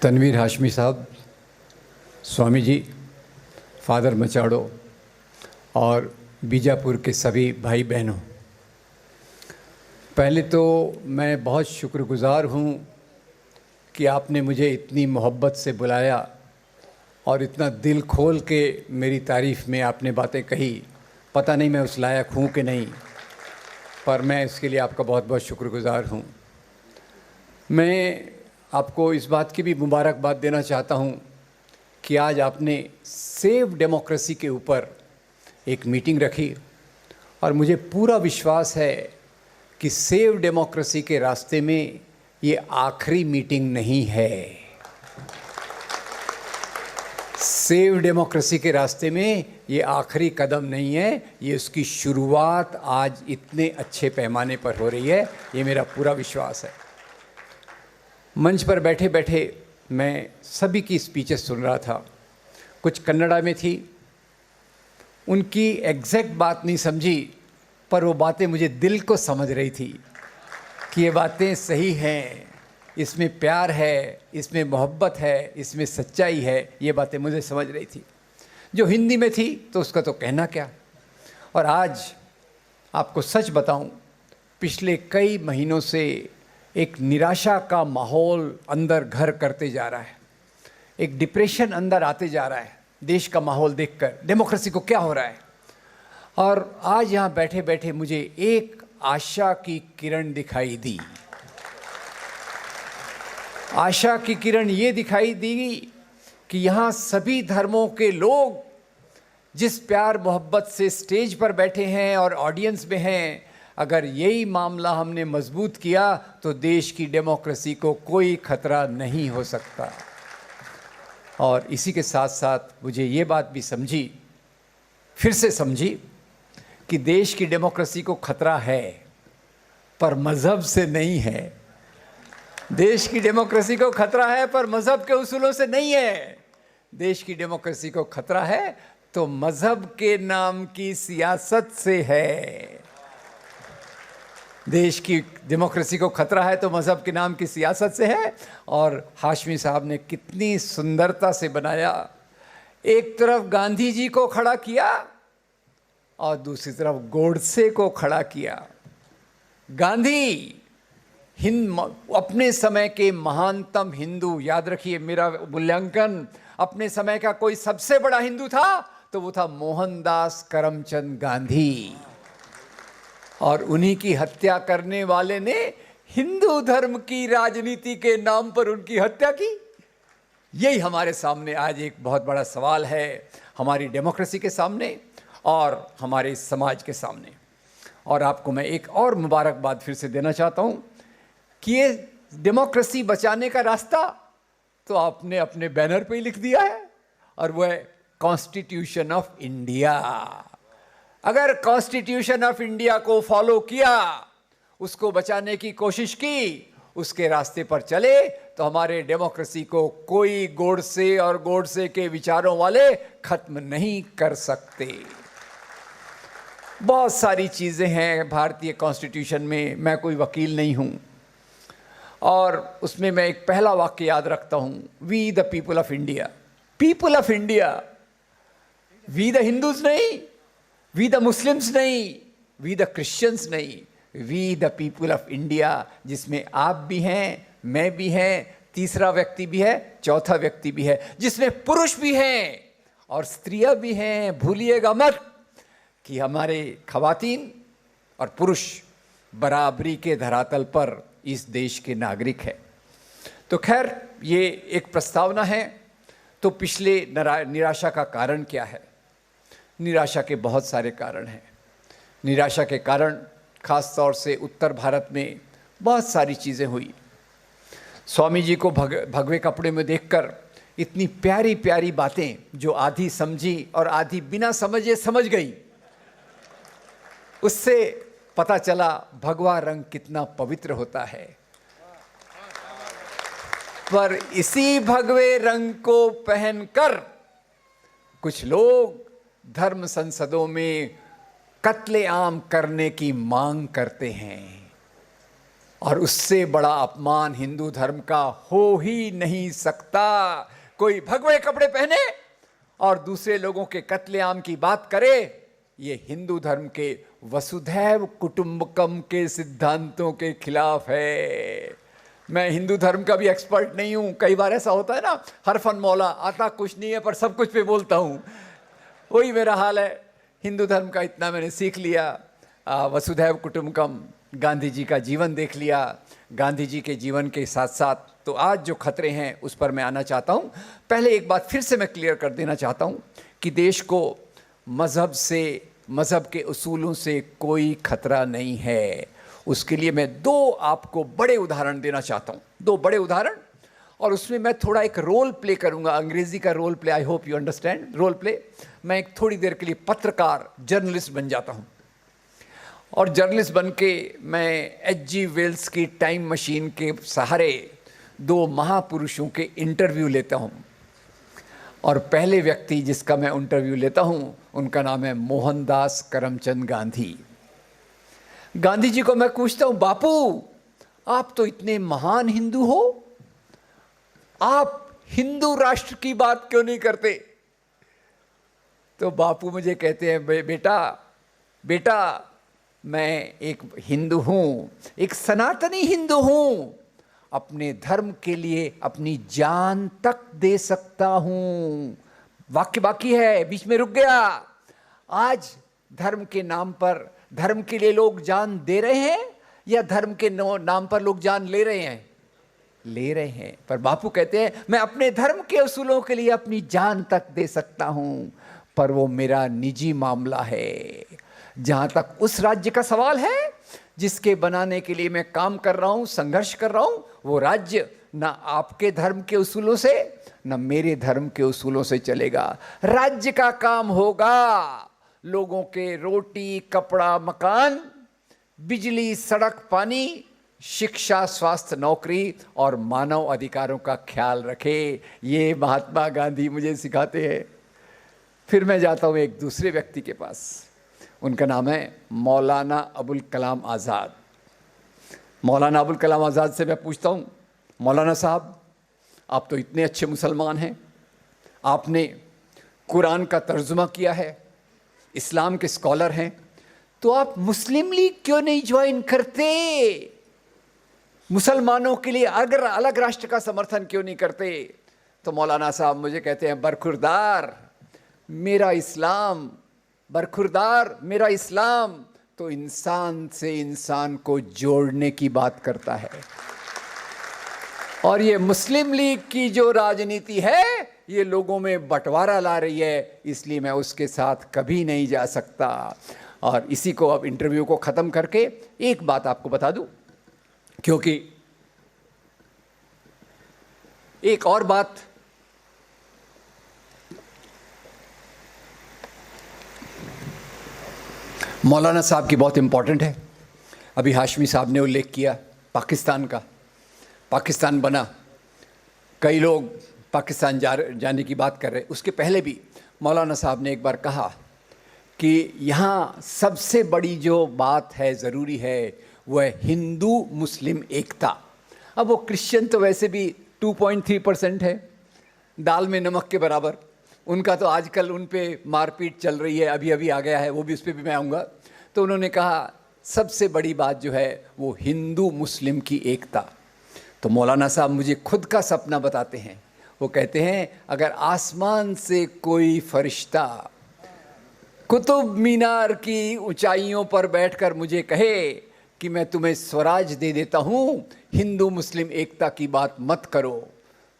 तनवीर हाशमी साहब, स्वामी जी, फादर मचाड़ो और बीजापुर के सभी भाई बहनों, पहले तो मैं बहुत शुक्रगुज़ार हूँ कि आपने मुझे इतनी मोहब्बत से बुलाया और इतना दिल खोल के मेरी तारीफ़ में आपने बातें कही। पता नहीं मैं उस लायक हूँ कि नहीं, पर मैं इसके लिए आपका बहुत बहुत शुक्रगुज़ार हूँ। मैं आपको इस बात की भी मुबारकबाद देना चाहता हूँ कि आज आपने सेव डेमोक्रेसी के ऊपर एक मीटिंग रखी और मुझे पूरा विश्वास है कि सेव डेमोक्रेसी के रास्ते में ये आखिरी मीटिंग नहीं है। सेव डेमोक्रेसी के रास्ते में ये आखिरी कदम नहीं है, ये उसकी शुरुआत आज इतने अच्छे पैमाने पर हो रही है, ये मेरा पूरा विश्वास है। मंच पर बैठे बैठे मैं सभी की स्पीचेस सुन रहा था। कुछ कन्नड़ा में थी, उनकी एग्जैक्ट बात नहीं समझी, पर वो बातें मुझे दिल को समझ रही थी कि ये बातें सही हैं, इसमें प्यार है, इसमें मोहब्बत है, इसमें सच्चाई है, ये बातें मुझे समझ रही थी। जो हिंदी में थी तो उसका तो कहना क्या। और आज आपको सच बताऊं, पिछले कई महीनों से एक निराशा का माहौल अंदर घर करते जा रहा है, एक डिप्रेशन अंदर आते जा रहा है देश का माहौल देखकर, डेमोक्रेसी को क्या हो रहा है। और आज यहाँ बैठे बैठे मुझे एक आशा की किरण दिखाई दी। आशा की किरण ये दिखाई दी कि यहाँ सभी धर्मों के लोग जिस प्यार मोहब्बत से स्टेज पर बैठे हैं और ऑडियंस में हैं, अगर यही मामला हमने मजबूत किया तो देश की डेमोक्रेसी को कोई खतरा नहीं हो सकता। और इसी के साथ साथ मुझे ये बात भी समझी, फिर से समझी, कि देश की डेमोक्रेसी को खतरा है पर मज़हब से नहीं है। देश की डेमोक्रेसी को खतरा है पर मज़हब के उसूलों से नहीं है। देश की डेमोक्रेसी को खतरा है तो मज़हब के नाम की सियासत से है। देश की डेमोक्रेसी को खतरा है तो मज़हब के नाम की सियासत से है। और हाशमी साहब ने कितनी सुंदरता से बनाया, एक तरफ गांधी जी को खड़ा किया और दूसरी तरफ गोडसे को खड़ा किया। गांधी अपने समय के महानतम हिंदू, याद रखिए मेरा मूल्यांकन, अपने समय का कोई सबसे बड़ा हिंदू था तो वो था मोहनदास करमचंद गांधी। और उन्हीं की हत्या करने वाले ने हिंदू धर्म की राजनीति के नाम पर उनकी हत्या की। यही हमारे सामने आज एक बहुत बड़ा सवाल है, हमारी डेमोक्रेसी के सामने और हमारे समाज के सामने। और आपको मैं एक और मुबारकबाद फिर से देना चाहता हूँ कि ये डेमोक्रेसी बचाने का रास्ता तो आपने अपने बैनर पे ही लिख दिया है, और वो है कॉन्स्टिट्यूशन ऑफ इंडिया। अगर कॉन्स्टिट्यूशन ऑफ इंडिया को फॉलो किया, उसको बचाने की कोशिश की, उसके रास्ते पर चले, तो हमारे डेमोक्रेसी को कोई गोडसे और गोडसे के विचारों वाले खत्म नहीं कर सकते। बहुत सारी चीज़ें हैं भारतीय कॉन्स्टिट्यूशन में, मैं कोई वकील नहीं हूँ, और उसमें मैं एक पहला वाक्य याद रखता हूँ, we the people of India. People of India, we the Hindus नहीं, वी द मुस्लिम्स नहीं, वी द क्रिश्चियंस नहीं, we the people of India, जिसमें आप भी हैं, मैं भी हैं, तीसरा व्यक्ति भी है, चौथा व्यक्ति भी है, जिसमें पुरुष भी हैं और स्त्रियां भी हैं। भूलिएगा मत कि हमारे खवातीन और पुरुष बराबरी के धरातल पर इस देश के नागरिक हैं। तो खैर, ये एक प्रस्तावना है। तो पिछले निराशा का कारण क्या है? निराशा के बहुत सारे कारण हैं। निराशा के कारण खास तौर से उत्तर भारत में बहुत सारी चीज़ें हुई। स्वामी जी को भगवे कपड़े में देखकर इतनी प्यारी प्यारी बातें जो आधी समझी और आधी बिना समझे समझ गई, उससे पता चला भगवा रंग कितना पवित्र होता है। पर इसी भगवे रंग को पहनकर कुछ लोग धर्म संसदों में कत्लेआम करने की मांग करते हैं। और उससे बड़ा अपमान हिंदू धर्म का हो ही नहीं सकता। कोई भगवे कपड़े पहने और दूसरे लोगों के कत्लेआम की बात करे, ये हिंदू धर्म के वसुधैव कुटुंबकम के सिद्धांतों के खिलाफ है। मैं हिंदू धर्म का भी एक्सपर्ट नहीं हूं। कई बार ऐसा होता है ना, हरफन मौला, आता कुछ नहीं है पर सब कुछ पे बोलता हूं। वही मेरा हाल है। हिंदू धर्म का इतना मैंने सीख लिया, वसुधैव कुटुंबकम, गांधी जी का जीवन देख लिया। गांधी जी के जीवन के साथ साथ तो आज जो खतरे हैं उस पर मैं आना चाहता हूं। पहले एक बात फिर से मैं क्लियर कर देना चाहता हूं कि देश को मज़हब से, मज़हब के उसूलों से कोई खतरा नहीं है। उसके लिए मैं दो आपको बड़े उदाहरण देना चाहता हूं, दो बड़े उदाहरण, और उसमें मैं थोड़ा एक रोल प्ले करूंगा, अंग्रेजी का role play. I hope you understand role play. मैं एक थोड़ी देर के लिए पत्रकार, जर्नलिस्ट बन जाता हूं, और जर्नलिस्ट बन के मैं H.G. वेल्स की टाइम मशीन के सहारे दो महापुरुषों के इंटरव्यू लेता हूं। और पहले व्यक्ति जिसका मैं इंटरव्यू लेता हूं उनका नाम है मोहनदास करमचंद गांधी। गांधी जी को मैं पूछता हूं, बापू आप तो इतने महान हिंदू हो, आप हिंदू राष्ट्र की बात क्यों नहीं करते? तो बापू मुझे कहते हैं, बेटा मैं एक हिंदू हूं, एक सनातनी हिंदू हूं, अपने धर्म के लिए अपनी जान तक दे सकता हूं। वाक्य बाकी है, बीच में रुक गया। आज धर्म के नाम पर, धर्म के लिए लोग जान दे रहे हैं या धर्म के नाम पर लोग जान ले रहे हैं? ले रहे हैं। पर बापू कहते हैं मैं अपने धर्म के उसूलों के लिए अपनी जान तक दे सकता हूं, पर वो मेरा निजी मामला है। जहां तक उस राज्य का सवाल है जिसके बनाने के लिए मैं काम कर रहा हूं, संघर्ष कर रहा हूं, वो राज्य ना आपके धर्म के उसूलों से ना मेरे धर्म के उसूलों से चलेगा। राज्य का काम होगा लोगों के रोटी, कपड़ा, मकान, बिजली, सड़क, पानी, शिक्षा, स्वास्थ्य, नौकरी और मानव अधिकारों का ख्याल रखे। ये महात्मा गांधी मुझे सिखाते हैं। फिर मैं जाता हूं एक दूसरे व्यक्ति के पास, उनका नाम है मौलाना अबुल कलाम आज़ाद। मौलाना अबुल कलाम आज़ाद से मैं पूछता हूँ, मौलाना साहब आप तो इतने अच्छे मुसलमान हैं, आपने कुरान का तर्जुमा किया है, इस्लाम के स्कॉलर हैं, तो आप मुस्लिम लीग क्यों नहीं ज्वाइन करते? मुसलमानों के लिए अगर अलग राष्ट्र का समर्थन क्यों नहीं करते? तो मौलाना साहब मुझे कहते हैं, बरखुरदार मेरा इस्लाम, बरखुरदार मेरा इस्लाम तो इंसान से इंसान को जोड़ने की बात करता है, और ये मुस्लिम लीग की जो राजनीति है ये लोगों में बंटवारा ला रही है, इसलिए मैं उसके साथ कभी नहीं जा सकता। और इसी को अब इंटरव्यू को ख़त्म करके एक बात आपको बता दूं, क्योंकि एक और बात मौलाना साहब की बहुत इंपॉर्टेंट है। अभी हाशमी साहब ने उल्लेख किया पाकिस्तान का, पाकिस्तान बना, कई लोग पाकिस्तान जाने की बात कर रहे। उसके पहले भी मौलाना साहब ने एक बार कहा कि यहाँ सबसे बड़ी जो बात है, ज़रूरी है, वो है हिंदू मुस्लिम एकता। अब वो क्रिश्चियन तो वैसे भी 2.3% है, दाल में नमक के बराबर। उनका तो आजकल उन पे मारपीट चल रही है, अभी अभी आ गया है, वो भी उस पर भी मैं आऊँगा। तो उन्होंने कहा सबसे बड़ी बात जो है वो हिंदू मुस्लिम की एकता। तो मौलाना साहब मुझे खुद का सपना बताते हैं। वो कहते हैं अगर आसमान से कोई फरिश्ता कुतुब मीनार की ऊंचाइयों पर बैठकर मुझे कहे कि मैं तुम्हें स्वराज दे देता हूँ, हिंदू मुस्लिम एकता की बात मत करो,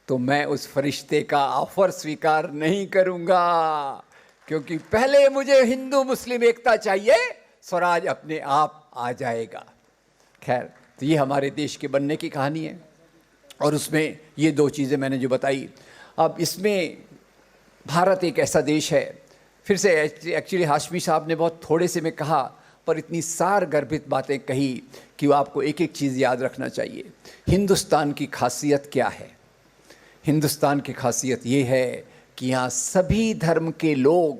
तो मैं उस फरिश्ते का ऑफर स्वीकार नहीं करूँगा, क्योंकि पहले मुझे हिंदू मुस्लिम एकता चाहिए, स्वराज अपने आप आ जाएगा। खैर, तो ये हमारे देश के बनने की कहानी है, और उसमें ये दो चीज़ें मैंने जो बताई। अब इसमें भारत एक ऐसा देश है, फिर से एक्चुअली हाशमी साहब ने बहुत थोड़े से में कहा, पर इतनी सार गर्भित बातें कही कि वो आपको एक एक चीज़ याद रखना चाहिए। हिंदुस्तान की खासियत क्या है? हिंदुस्तान की खासियत ये है कि यहाँ सभी धर्म के लोग,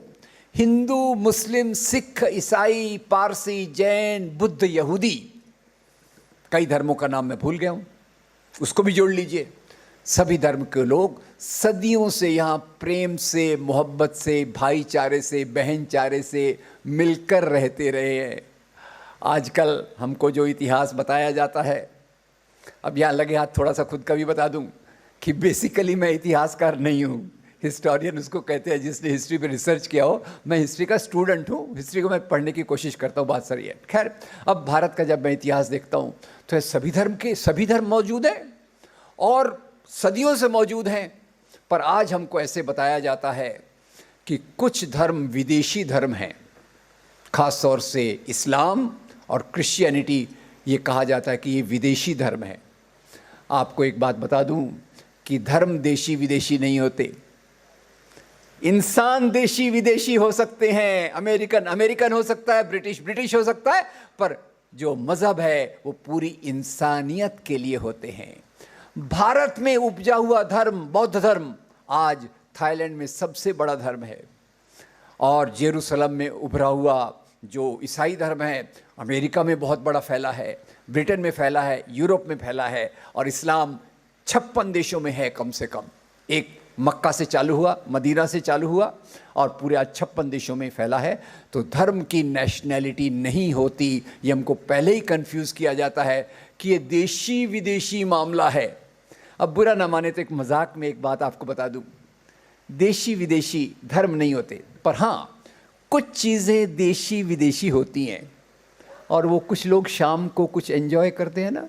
हिंदू, मुस्लिम, सिख, ईसाई, पारसी, जैन, बुद्ध, यहूदी, कई धर्मों का नाम मैं भूल गया हूँ, उसको भी जोड़ लीजिए। सभी धर्म के लोग सदियों से यहाँ प्रेम से, मोहब्बत से, भाईचारे से, बहनचारे से मिलकर रहते रहे हैं। आजकल हमको जो इतिहास बताया जाता है, अब यहाँ लगे हाथ थोड़ा सा खुद का भी बता दूँ कि बेसिकली मैं इतिहासकार नहीं हूँ, हिस्टोरियन उसको कहते हैं जिसने हिस्ट्री पे रिसर्च किया हो। मैं हिस्ट्री का स्टूडेंट हूँ, हिस्ट्री को मैं पढ़ने की कोशिश करता हूँ, बात सारी है। खैर, अब भारत का जब मैं इतिहास देखता हूँ तो सभी धर्म मौजूद हैं और सदियों से मौजूद हैं। पर आज हमको ऐसे बताया जाता है कि कुछ धर्म विदेशी धर्म हैं, खास तौर से इस्लाम और क्रिश्चियनिटी, ये कहा जाता है कि ये विदेशी धर्म है। आपको एक बात बता दूं कि धर्म देशी विदेशी नहीं होते, इंसान देशी विदेशी हो सकते हैं। अमेरिकन हो सकता है, ब्रिटिश हो सकता है, पर जो मजहब है वो पूरी इंसानियत के लिए होते हैं। भारत में उपजा हुआ धर्म, बौद्ध धर्म, आज थाईलैंड में सबसे बड़ा धर्म है, और जेरूसलम में उभरा हुआ जो ईसाई धर्म है अमेरिका में बहुत बड़ा फैला है, ब्रिटेन में फैला है, यूरोप में फैला है, और इस्लाम 56 देशों में है कम से कम। एक मक्का से चालू हुआ, मदीना से चालू हुआ, और पूरे आज 56 देशों में फैला है। तो धर्म की नेशनैलिटी नहीं होती, ये हमको पहले ही कंफ्यूज किया जाता है कि ये देशी विदेशी मामला है। अब बुरा ना माने तो एक मजाक में एक बात आपको बता दूं, देशी विदेशी धर्म नहीं होते, पर हाँ कुछ चीज़ें देशी विदेशी होती हैं, और वो कुछ लोग शाम को कुछ एंजॉय करते हैं ना,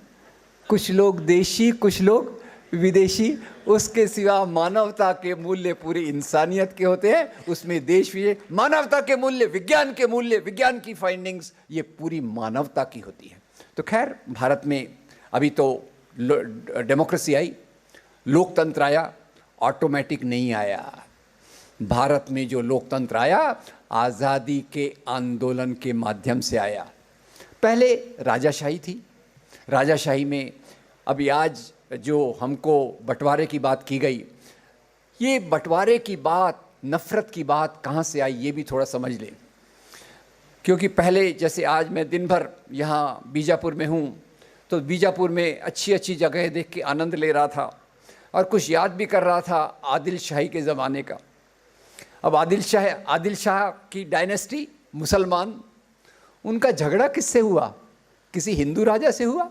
कुछ लोग देशी कुछ लोग विदेशी, उसके सिवा मानवता के मूल्य पूरी इंसानियत के होते हैं। उसमें देश विदेश, मानवता के मूल्य, विज्ञान के मूल्य, विज्ञान की फाइंडिंग्स, ये पूरी मानवता की होती है। तो खैर, भारत में अभी तो डेमोक्रेसी आई, लोकतंत्र आया, ऑटोमेटिक नहीं आया। भारत में जो लोकतंत्र आया आज़ादी के आंदोलन के माध्यम से आया। पहले राजाशाही थी, राजाशाही में अभी आज जो हमको बंटवारे की बात की गई, ये बंटवारे की बात, नफ़रत की बात कहाँ से आई ये भी थोड़ा समझ लें। क्योंकि पहले जैसे आज मैं दिन भर यहाँ बीजापुर में हूँ, तो बीजापुर में अच्छी अच्छी जगह देख के आनंद ले रहा था, और कुछ याद भी कर रहा था आदिल शाही के ज़माने का। अब आदिल शाह की डायनेस्टी, मुसलमान, उनका झगड़ा किससे हुआ? किसी हिंदू राजा से हुआ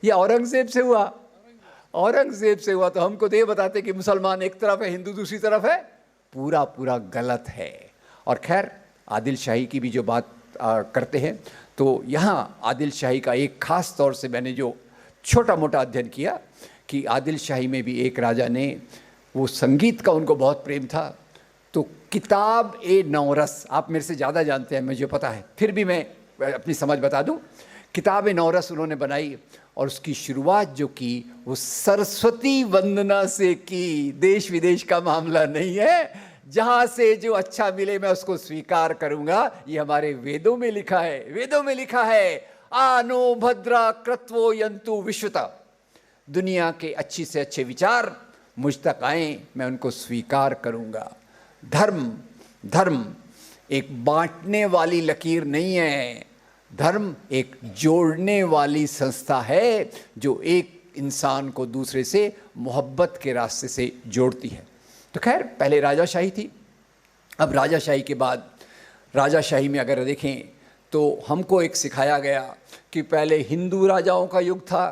या औरंगज़ेब से हुआ? औरंगज़ेब से हुआ। तो हमको तो ये बताते कि मुसलमान एक तरफ है, हिंदू दूसरी तरफ है, पूरा पूरा गलत है। और खैर, आदिल शाही की भी जो बात करते हैं, तो यहाँ आदिल शाही का एक ख़ास तौर से मैंने जो छोटा मोटा अध्ययन किया कि आदिल शाही में भी एक राजा ने, वो संगीत का उनको बहुत प्रेम था, तो किताब ए नौरस, आप मेरे से ज़्यादा जानते हैं, मुझे पता है, फिर भी मैं अपनी समझ बता दूं। किताब ए नौरस उन्होंने बनाई, और उसकी शुरुआत जो की वो सरस्वती वंदना से की। देश विदेश का मामला नहीं है, जहाँ से जो अच्छा मिले मैं उसको स्वीकार करूँगा, ये हमारे वेदों में लिखा है। वेदों में लिखा है, आनो भद्रा क्रत्वो यंतु विश्वता, दुनिया के अच्छी से अच्छे विचार मुझ तक आए, मैं उनको स्वीकार करूँगा। धर्म एक बांटने वाली लकीर नहीं है, धर्म एक जोड़ने वाली संस्था है, जो एक इंसान को दूसरे से मोहब्बत के रास्ते से जोड़ती है। तो खैर, पहले राजाशाही थी। अब राजाशाही के बाद, राजाशाही में अगर देखें तो हमको एक सिखाया गया कि पहले हिंदू राजाओं का युग था,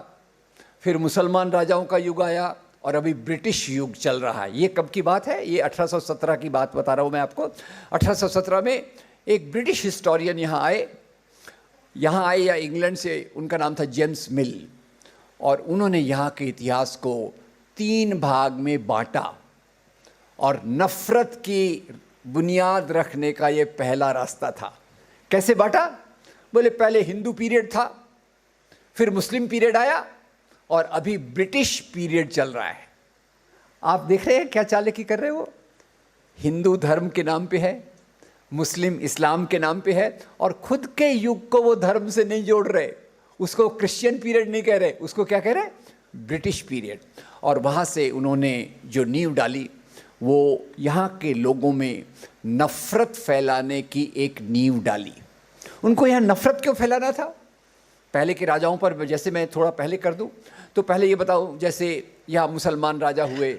फिर मुसलमान राजाओं का युग आया, और अभी ब्रिटिश युग चल रहा है। ये कब की बात है? ये 1817 की बात बता रहा हूँ मैं आपको। 1817 में एक ब्रिटिश हिस्टोरियन यहाँ आए या इंग्लैंड से, उनका नाम था जेम्स मिल, और उन्होंने यहाँ के इतिहास को 3 भाग में बांटा, और नफ़रत की बुनियाद रखने का ये पहला रास्ता था। कैसे बांटा? बोले पहले हिंदू पीरियड था, फिर मुस्लिम पीरियड आया, और अभी ब्रिटिश पीरियड चल रहा है। आप देख रहे हैं क्या चालाकी कर रहे हो? हिंदू धर्म के नाम पे है, मुस्लिम इस्लाम के नाम पे है, और खुद के युग को वो धर्म से नहीं जोड़ रहे, उसको क्रिश्चियन पीरियड नहीं कह रहे, उसको क्या कह रहे? British period. और वहाँ से उन्होंने जो नींव डाली, वो यहाँ के लोगों में नफ़रत फैलाने की एक नींव डाली। उनको यहाँ नफ़रत क्यों फैलाना था? पहले के राजाओं पर जैसे मैं थोड़ा पहले कर दूं, तो पहले ये बताओ, जैसे यहाँ मुसलमान राजा हुए,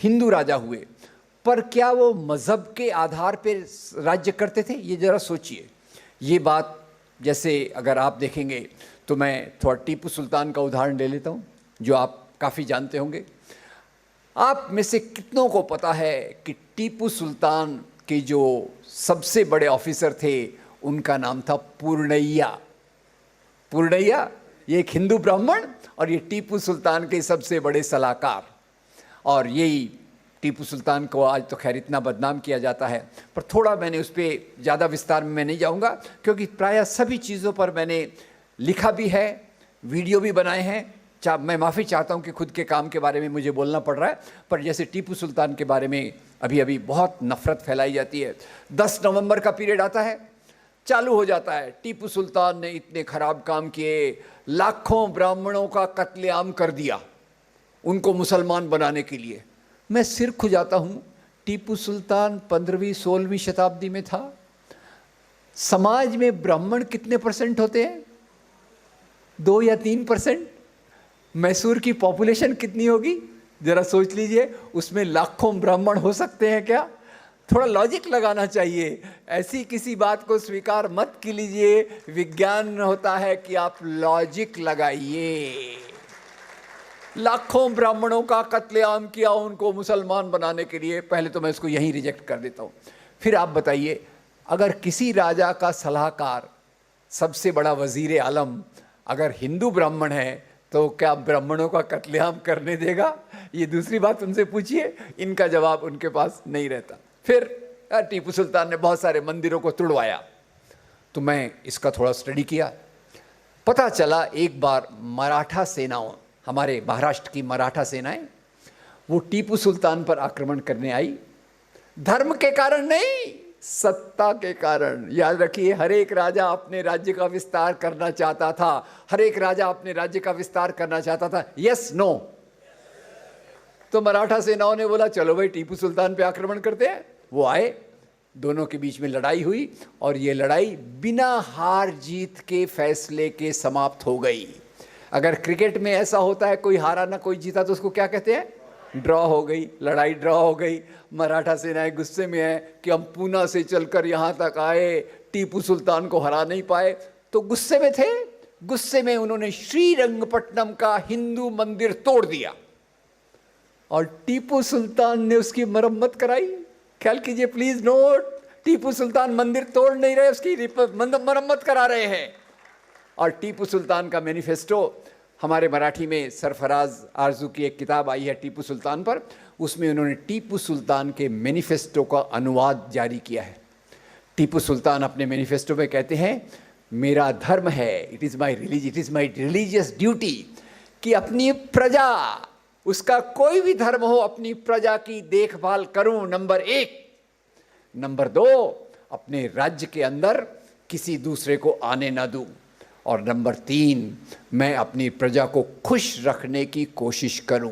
हिंदू राजा हुए, पर क्या वो मज़हब के आधार पर राज्य करते थे? ये ज़रा सोचिए। ये बात जैसे अगर आप देखेंगे तो मैं थोड़ा टीपू सुल्तान का उदाहरण ले लेता हूँ, जो आप काफ़ी जानते होंगे। आप में से कितनों को पता है कि टीपू सुल्तान के जो सबसे बड़े ऑफिसर थे उनका नाम था पूर्णैया। पूर्णैया ये एक हिंदू ब्राह्मण और ये टीपू सुल्तान के सबसे बड़े सलाहकार। और यही टीपू सुल्तान को आज तो खैर इतना बदनाम किया जाता है, पर थोड़ा मैंने उस पर ज़्यादा विस्तार में मैं नहीं जाऊँगा, क्योंकि प्रायः सभी चीज़ों पर मैंने लिखा भी है, वीडियो भी बनाए हैं। मैं माफ़ी चाहता हूँ कि खुद के काम के बारे में मुझे बोलना पड़ रहा है, पर जैसे टीपू सुल्तान के बारे में अभी अभी बहुत नफ़रत फैलाई जाती है। 10 नवंबर का पीरियड आता है, चालू हो जाता है, टीपू सुल्तान ने इतने खराब काम किए, लाखों ब्राह्मणों का कत्लेआम कर दिया उनको मुसलमान बनाने के लिए। मैं सिर खुजाता हूँ, टीपू सुल्तान 15वीं 16वीं शताब्दी में था। समाज में ब्राह्मण कितने % होते हैं? 2 या 3%। मैसूर की पॉपुलेशन कितनी होगी जरा सोच लीजिए, उसमें लाखों ब्राह्मण हो सकते हैं क्या? थोड़ा लॉजिक लगाना चाहिए। ऐसी किसी बात को स्वीकार मत कीजिए। विज्ञान होता है कि आप लॉजिक लगाइए। लाखों ब्राह्मणों का कत्लेआम किया उनको मुसलमान बनाने के लिए। पहले तो मैं इसको यहीं रिजेक्ट कर देता हूँ। फिर आप बताइए, अगर किसी राजा का सलाहकार, सबसे बड़ा वजीर आलम अगर हिंदू ब्राह्मण है, तो क्या ब्राह्मणों का कत्लेआम करने देगा? ये दूसरी बात उनसे पूछिए, इनका जवाब उनके पास नहीं रहता। फिर टीपू सुल्तान ने बहुत सारे मंदिरों को तुड़वाया। तो मैं इसका थोड़ा स्टडी किया, पता चला एक बार मराठा सेनाओं, हमारे महाराष्ट्र की मराठा सेनाएं, वो टीपू सुल्तान पर आक्रमण करने आई। धर्म के कारण नहीं, सत्ता के कारण। याद रखिए, हर एक राजा अपने राज्य का विस्तार करना चाहता था। हर एक राजा अपने राज्य का विस्तार करना चाहता था। Yes no? तो मराठा सेनाओं ने बोला चलो भाई टीपू सुल्तान पे आक्रमण करते हैं। वो आए, दोनों के बीच में लड़ाई हुई और ये लड़ाई बिना हार जीत के फैसले के समाप्त हो गई। अगर क्रिकेट में ऐसा होता है, कोई हारा ना कोई जीता, तो उसको क्या कहते हैं? ड्रॉ हो गई, लड़ाई ड्रॉ हो गई। मराठा सेनाएं गुस्से में है कि हम पूना से चलकर यहाँ तक आए, टीपू सुल्तान को हरा नहीं पाए, तो गुस्से में थे। गुस्से में उन्होंने श्रीरंगपट्टनम का हिंदू मंदिर तोड़ दिया और टीपू सुल्तान ने उसकी मरम्मत कराई। ख्याल कीजिए प्लीज नोट, टीपू सुल्तान मंदिर तोड़ नहीं रहे, उसकी मरम्मत करा रहे हैं। और टीपू सुल्तान का मैनिफेस्टो, हमारे मराठी में सरफराज आरजू की एक किताब आई है टीपू सुल्तान पर, उसमें उन्होंने टीपू सुल्तान के मैनिफेस्टो का अनुवाद जारी किया है। टीपू सुल्तान अपने मैनिफेस्टो में कहते हैं, मेरा धर्म है, it is my religious duty, कि अपनी प्रजा, उसका कोई भी धर्म हो, अपनी प्रजा की देखभाल करूं, नंबर 1। नंबर 2, अपने राज्य के अंदर किसी दूसरे को आने ना दूं। और नंबर 3, मैं अपनी प्रजा को खुश रखने की कोशिश करूं।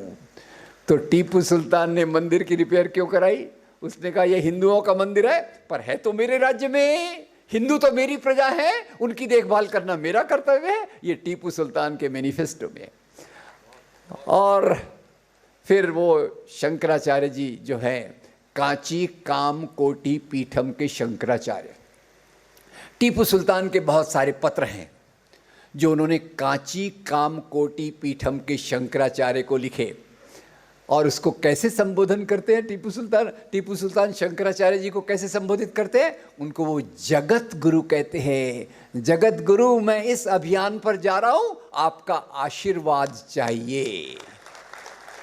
तो टीपू सुल्तान ने मंदिर की रिपेयर क्यों कराई? उसने कहा यह हिंदुओं का मंदिर है, पर है तो मेरे राज्य में, हिंदू तो मेरी प्रजा है, उनकी देखभाल करना मेरा कर्तव्य है। ये टीपू सुल्तान के मैनिफेस्टो में। और फिर वो शंकराचार्य जी जो है, कांची काम कोटि पीठम के शंकराचार्य, टीपू सुल्तान के बहुत सारे पत्र हैं जो उन्होंने कांची काम कोटि पीठम के शंकराचार्य को लिखे। और उसको कैसे संबोधन करते हैं टीपू सुल्तान शंकराचार्य जी को कैसे संबोधित करते हैं? उनको वो जगत गुरु कहते हैं। जगत गुरु, मैं इस अभियान पर जा रहा हूं, आपका आशीर्वाद चाहिए।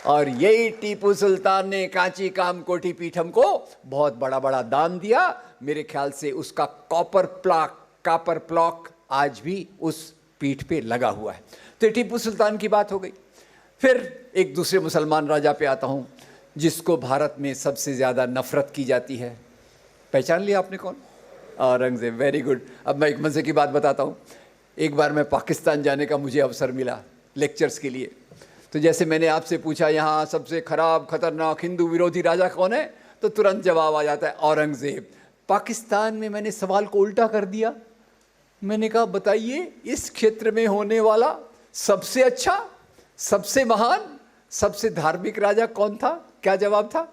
और यही टीपू सुल्तान ने कांची काम कोटि पीठम को बहुत बड़ा बड़ा दान दिया। मेरे ख्याल से उसका कॉपर प्लॉक आज भी उस पीठ पे लगा हुआ है। तो टीपू सुल्तान की बात हो गई। फिर एक दूसरे मुसलमान राजा पे आता हूँ, जिसको भारत में सबसे ज़्यादा नफरत की जाती है। पहचान लिया आपने कौन? औरंगजेब। Very good. अब मैं एक मज़े की बात बताता हूँ। एक बार मैं पाकिस्तान जाने का मुझे अवसर मिला लेक्चर्स के लिए। तो जैसे मैंने आपसे पूछा यहाँ सबसे खराब खतरनाक हिंदू विरोधी राजा कौन है, तो तुरंत जवाब आ जाता है औरंगजेब। पाकिस्तान में मैंने सवाल को उल्टा कर दिया। मैंने कहा बताइए इस क्षेत्र में होने वाला सबसे अच्छा, सबसे महान, सबसे धार्मिक राजा कौन था? क्या जवाब था?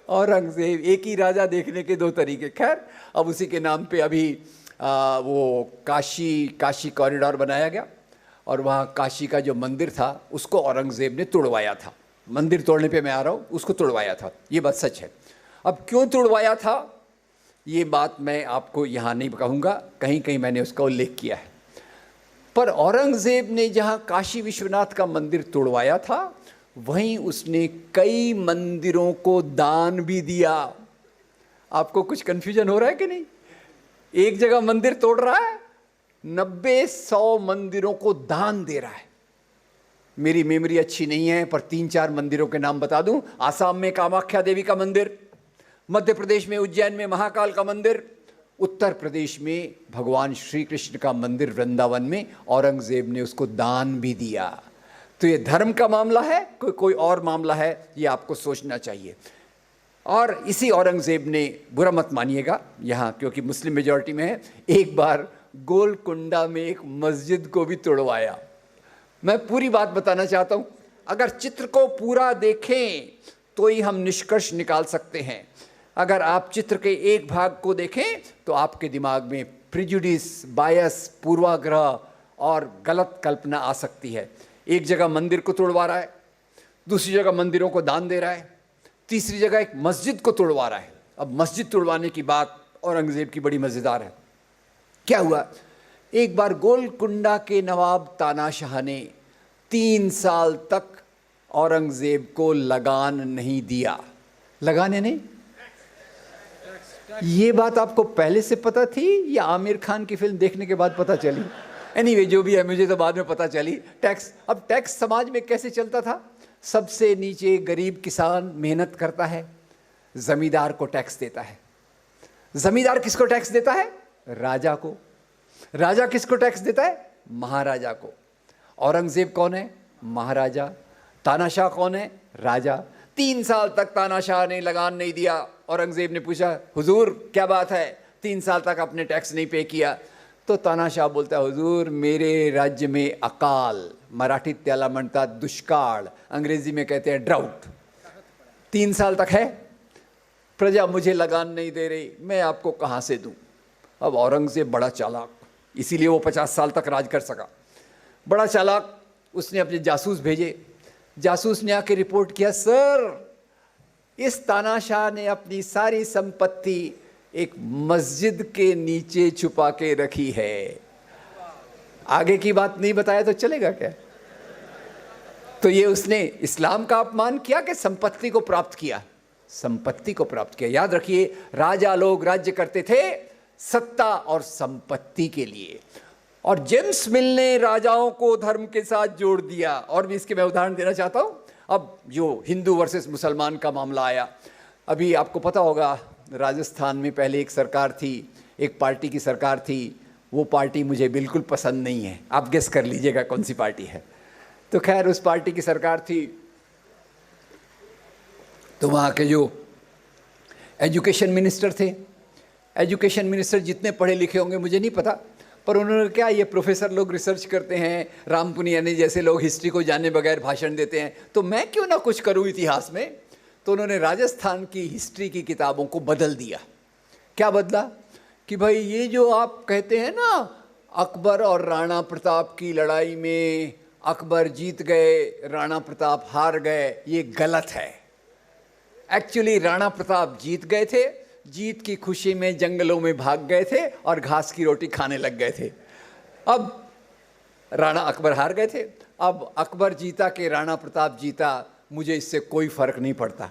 औरंगजेब। एक ही राजा देखने के दो तरीके। खैर, अब उसी के नाम पे अभी वो काशी कॉरिडोर बनाया गया और वहाँ काशी का जो मंदिर था उसको औरंगजेब ने तुड़वाया था। मंदिर तोड़ने पे मैं आ रहा हूँ, उसको तुड़वाया था, ये बात सच है। अब क्यों तुड़वाया था ये बात मैं आपको यहाँ नहीं कहूँगा, कहीं कहीं मैंने उसका उल्लेख किया है। पर औरंगजेब ने जहाँ काशी विश्वनाथ का मंदिर तुड़वाया था वहीं उसने कई मंदिरों को दान भी दिया। आपको कुछ कंफ्यूजन हो रहा है कि नहीं? एक जगह मंदिर तोड़ रहा है, 90-100 मंदिरों को दान दे रहा है। मेरी मेमोरी अच्छी नहीं है पर 3-4 मंदिरों के नाम बता दूं। आसाम में कामाख्या देवी का मंदिर, मध्य प्रदेश में उज्जैन में महाकाल का मंदिर, उत्तर प्रदेश में भगवान श्री कृष्ण का मंदिर वृंदावन में औरंगजेब ने उसको दान भी दिया। तो ये धर्म का मामला है, कोई और मामला है, ये आपको सोचना चाहिए। और इसी औरंगजेब ने, बुरा मत मानिएगा यहाँ क्योंकि मुस्लिम मेजॉरिटी में है, एक बार गोलकुंडा में एक मस्जिद को भी तोड़वाया। मैं पूरी बात बताना चाहता हूँ, अगर चित्र को पूरा देखें तो ही हम निष्कर्ष निकाल सकते हैं। अगर आप चित्र के एक भाग को देखें तो आपके दिमाग में प्रिजुडिस, बायस, पूर्वाग्रह और गलत कल्पना आ सकती है। एक जगह मंदिर को तोड़वा रहा है, दूसरी जगह मंदिरों को दान दे रहा है, तीसरी जगह एक मस्जिद को तोड़वा रहा है। अब मस्जिद तोड़वाने की बात औरंगजेब की बड़ी मज़ेदार है। क्या हुआ, एक बार गोलकुंडा के नवाब तानाशाह ने 3 साल तक औरंगजेब को लगान नहीं दिया। लगाने नहीं, ये बात आपको पहले से पता थी या आमिर खान की फिल्म देखने के बाद पता चली? एनीवे, जो भी है, मुझे तो बाद में पता चली। टैक्स, अब टैक्स समाज में कैसे चलता था? सबसे नीचे गरीब किसान मेहनत करता है, जमींदार को टैक्स देता है। जमींदार किसको टैक्स देता है? राजा को। राजा किसको टैक्स देता है? महाराजा को। औरंगजेब कौन है? महाराजा। तानाशाह कौन है? राजा। 3 साल तक तानाशाह ने लगान नहीं दिया। औरंगजेब ने पूछा, हुजूर क्या बात है, 3 साल तक आपने टैक्स नहीं पे किया? तो तानाशाह बोलता है, हुजूर मेरे राज्य में अकाल, मराठी त्याला म्हणतात दुष्काळ, अंग्रेजी में कहते हैं ड्राउट, 3 साल तक है, प्रजा मुझे लगान नहीं दे रही, मैं आपको कहाँ से दूं? अब औरंगजेब बड़ा चालाक, इसीलिए वो 50 साल तक राज कर सका। बड़ा चालाक, उसने अपने जासूस भेजे। जासूस ने आके रिपोर्ट किया, सर इस तानाशाह ने अपनी सारी संपत्ति एक मस्जिद के नीचे छुपा के रखी है। आगे की बात नहीं बताया तो चलेगा क्या? तो ये उसने इस्लाम का अपमान किया कि संपत्ति को प्राप्त किया? संपत्ति को प्राप्त किया। याद रखिए, राजा लोग राज्य करते थे सत्ता और संपत्ति के लिए, और जेम्स मिल ने राजाओं को धर्म के साथ जोड़ दिया। और भी इसके मैं उदाहरण देना चाहता हूं। अब जो हिंदू वर्सेस मुसलमान का मामला आया, अभी आपको पता होगा राजस्थान में पहले एक सरकार थी, एक पार्टी की सरकार थी। वो पार्टी मुझे बिल्कुल पसंद नहीं है, आप गेस कर लीजिएगा कौन सी पार्टी है। तो खैर उस पार्टी की सरकार थी, तो वहाँ के जो एजुकेशन मिनिस्टर थे, एजुकेशन मिनिस्टर जितने पढ़े लिखे होंगे मुझे नहीं पता, पर उन्होंने क्या, ये प्रोफेसर लोग रिसर्च करते हैं, राम पुनियानी जैसे लोग हिस्ट्री को जाने बगैर भाषण देते हैं, तो मैं क्यों ना कुछ करूँ इतिहास में। तो उन्होंने राजस्थान की हिस्ट्री की किताबों को बदल दिया। क्या बदला कि भाई ये जो आप कहते हैं ना, अकबर और राणा प्रताप की लड़ाई में अकबर जीत गए, राणा प्रताप हार गए, ये गलत है। एक्चुअली राणा प्रताप जीत गए थे, जीत की खुशी में जंगलों में भाग गए थे और घास की रोटी खाने लग गए थे। अब राणा अकबर हार गए थे, अब अकबर जीता कि राणा प्रताप जीता, मुझे इससे कोई फर्क नहीं पड़ता।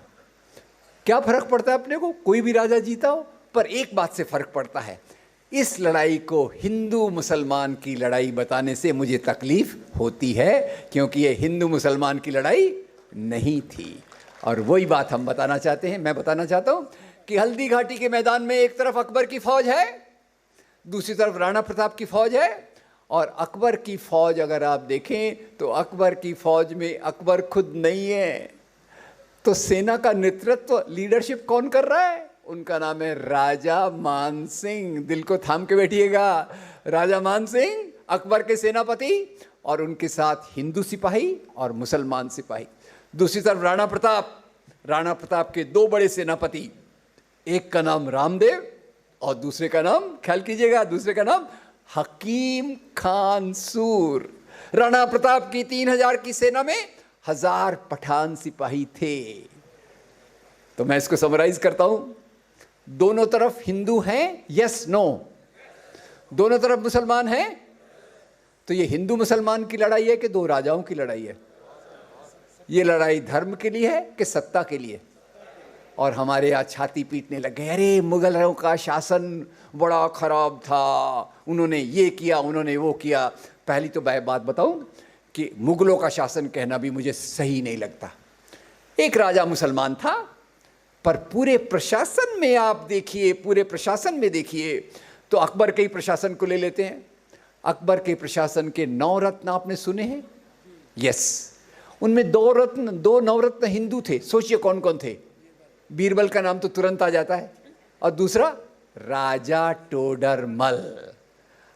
क्या फर्क पड़ता है अपने को? कोई भी राजा जीता हो, पर एक बात से फर्क पड़ता है, इस लड़ाई को हिंदू मुसलमान की लड़ाई बताने से मुझे तकलीफ होती है, क्योंकि ये हिंदू मुसलमान की लड़ाई नहीं थी। और वही बात हम बताना चाहते हैं। मैं बताना चाहता हूं कि हल्दी घाटी के मैदान में एक तरफ अकबर की फौज है, दूसरी तरफ राणा प्रताप की फौज है। और अकबर की फौज अगर आप देखें तो अकबर की फौज में अकबर खुद नहीं है, तो सेना का नेतृत्व, लीडरशिप कौन कर रहा है? उनका नाम है राजा मान सिंह। दिल को थाम के बैठिएगा। राजा मान सिंह अकबर के सेनापति और उनके साथ हिंदू सिपाही और मुसलमान सिपाही। दूसरी तरफ राणा प्रताप। राणा प्रताप के दो बड़े सेनापति, एक का नाम रामदेव और दूसरे का नाम, ख्याल कीजिएगा, दूसरे का नाम हकीम खान सूर। राणा प्रताप की 3000 की सेना में 1000 पठान सिपाही थे। तो मैं इसको समराइज करता हूं। दोनों तरफ हिंदू हैं, यस नो? दोनों तरफ मुसलमान हैं। तो ये हिंदू मुसलमान की लड़ाई है कि दो राजाओं की लड़ाई है? ये लड़ाई धर्म के लिए है कि सत्ता के लिए? और हमारे यहाँ छाती पीटने लग गए, अरे मुगलों का शासन बड़ा खराब था, उन्होंने ये किया, उन्होंने वो किया। पहली तो बात बताऊं कि मुगलों का शासन कहना भी मुझे सही नहीं लगता। एक राजा मुसलमान था, पर पूरे प्रशासन में आप देखिए, पूरे प्रशासन में देखिए तो अकबर के ही प्रशासन को ले लेते हैं। अकबर के प्रशासन के 9 रत्न आपने सुने हैं? यस। उनमें 2 नवरत्न हिंदू थे। सोचिए कौन कौन थे? बीरबल का नाम तो तुरंत आ जाता है, और दूसरा राजा टोडरमल।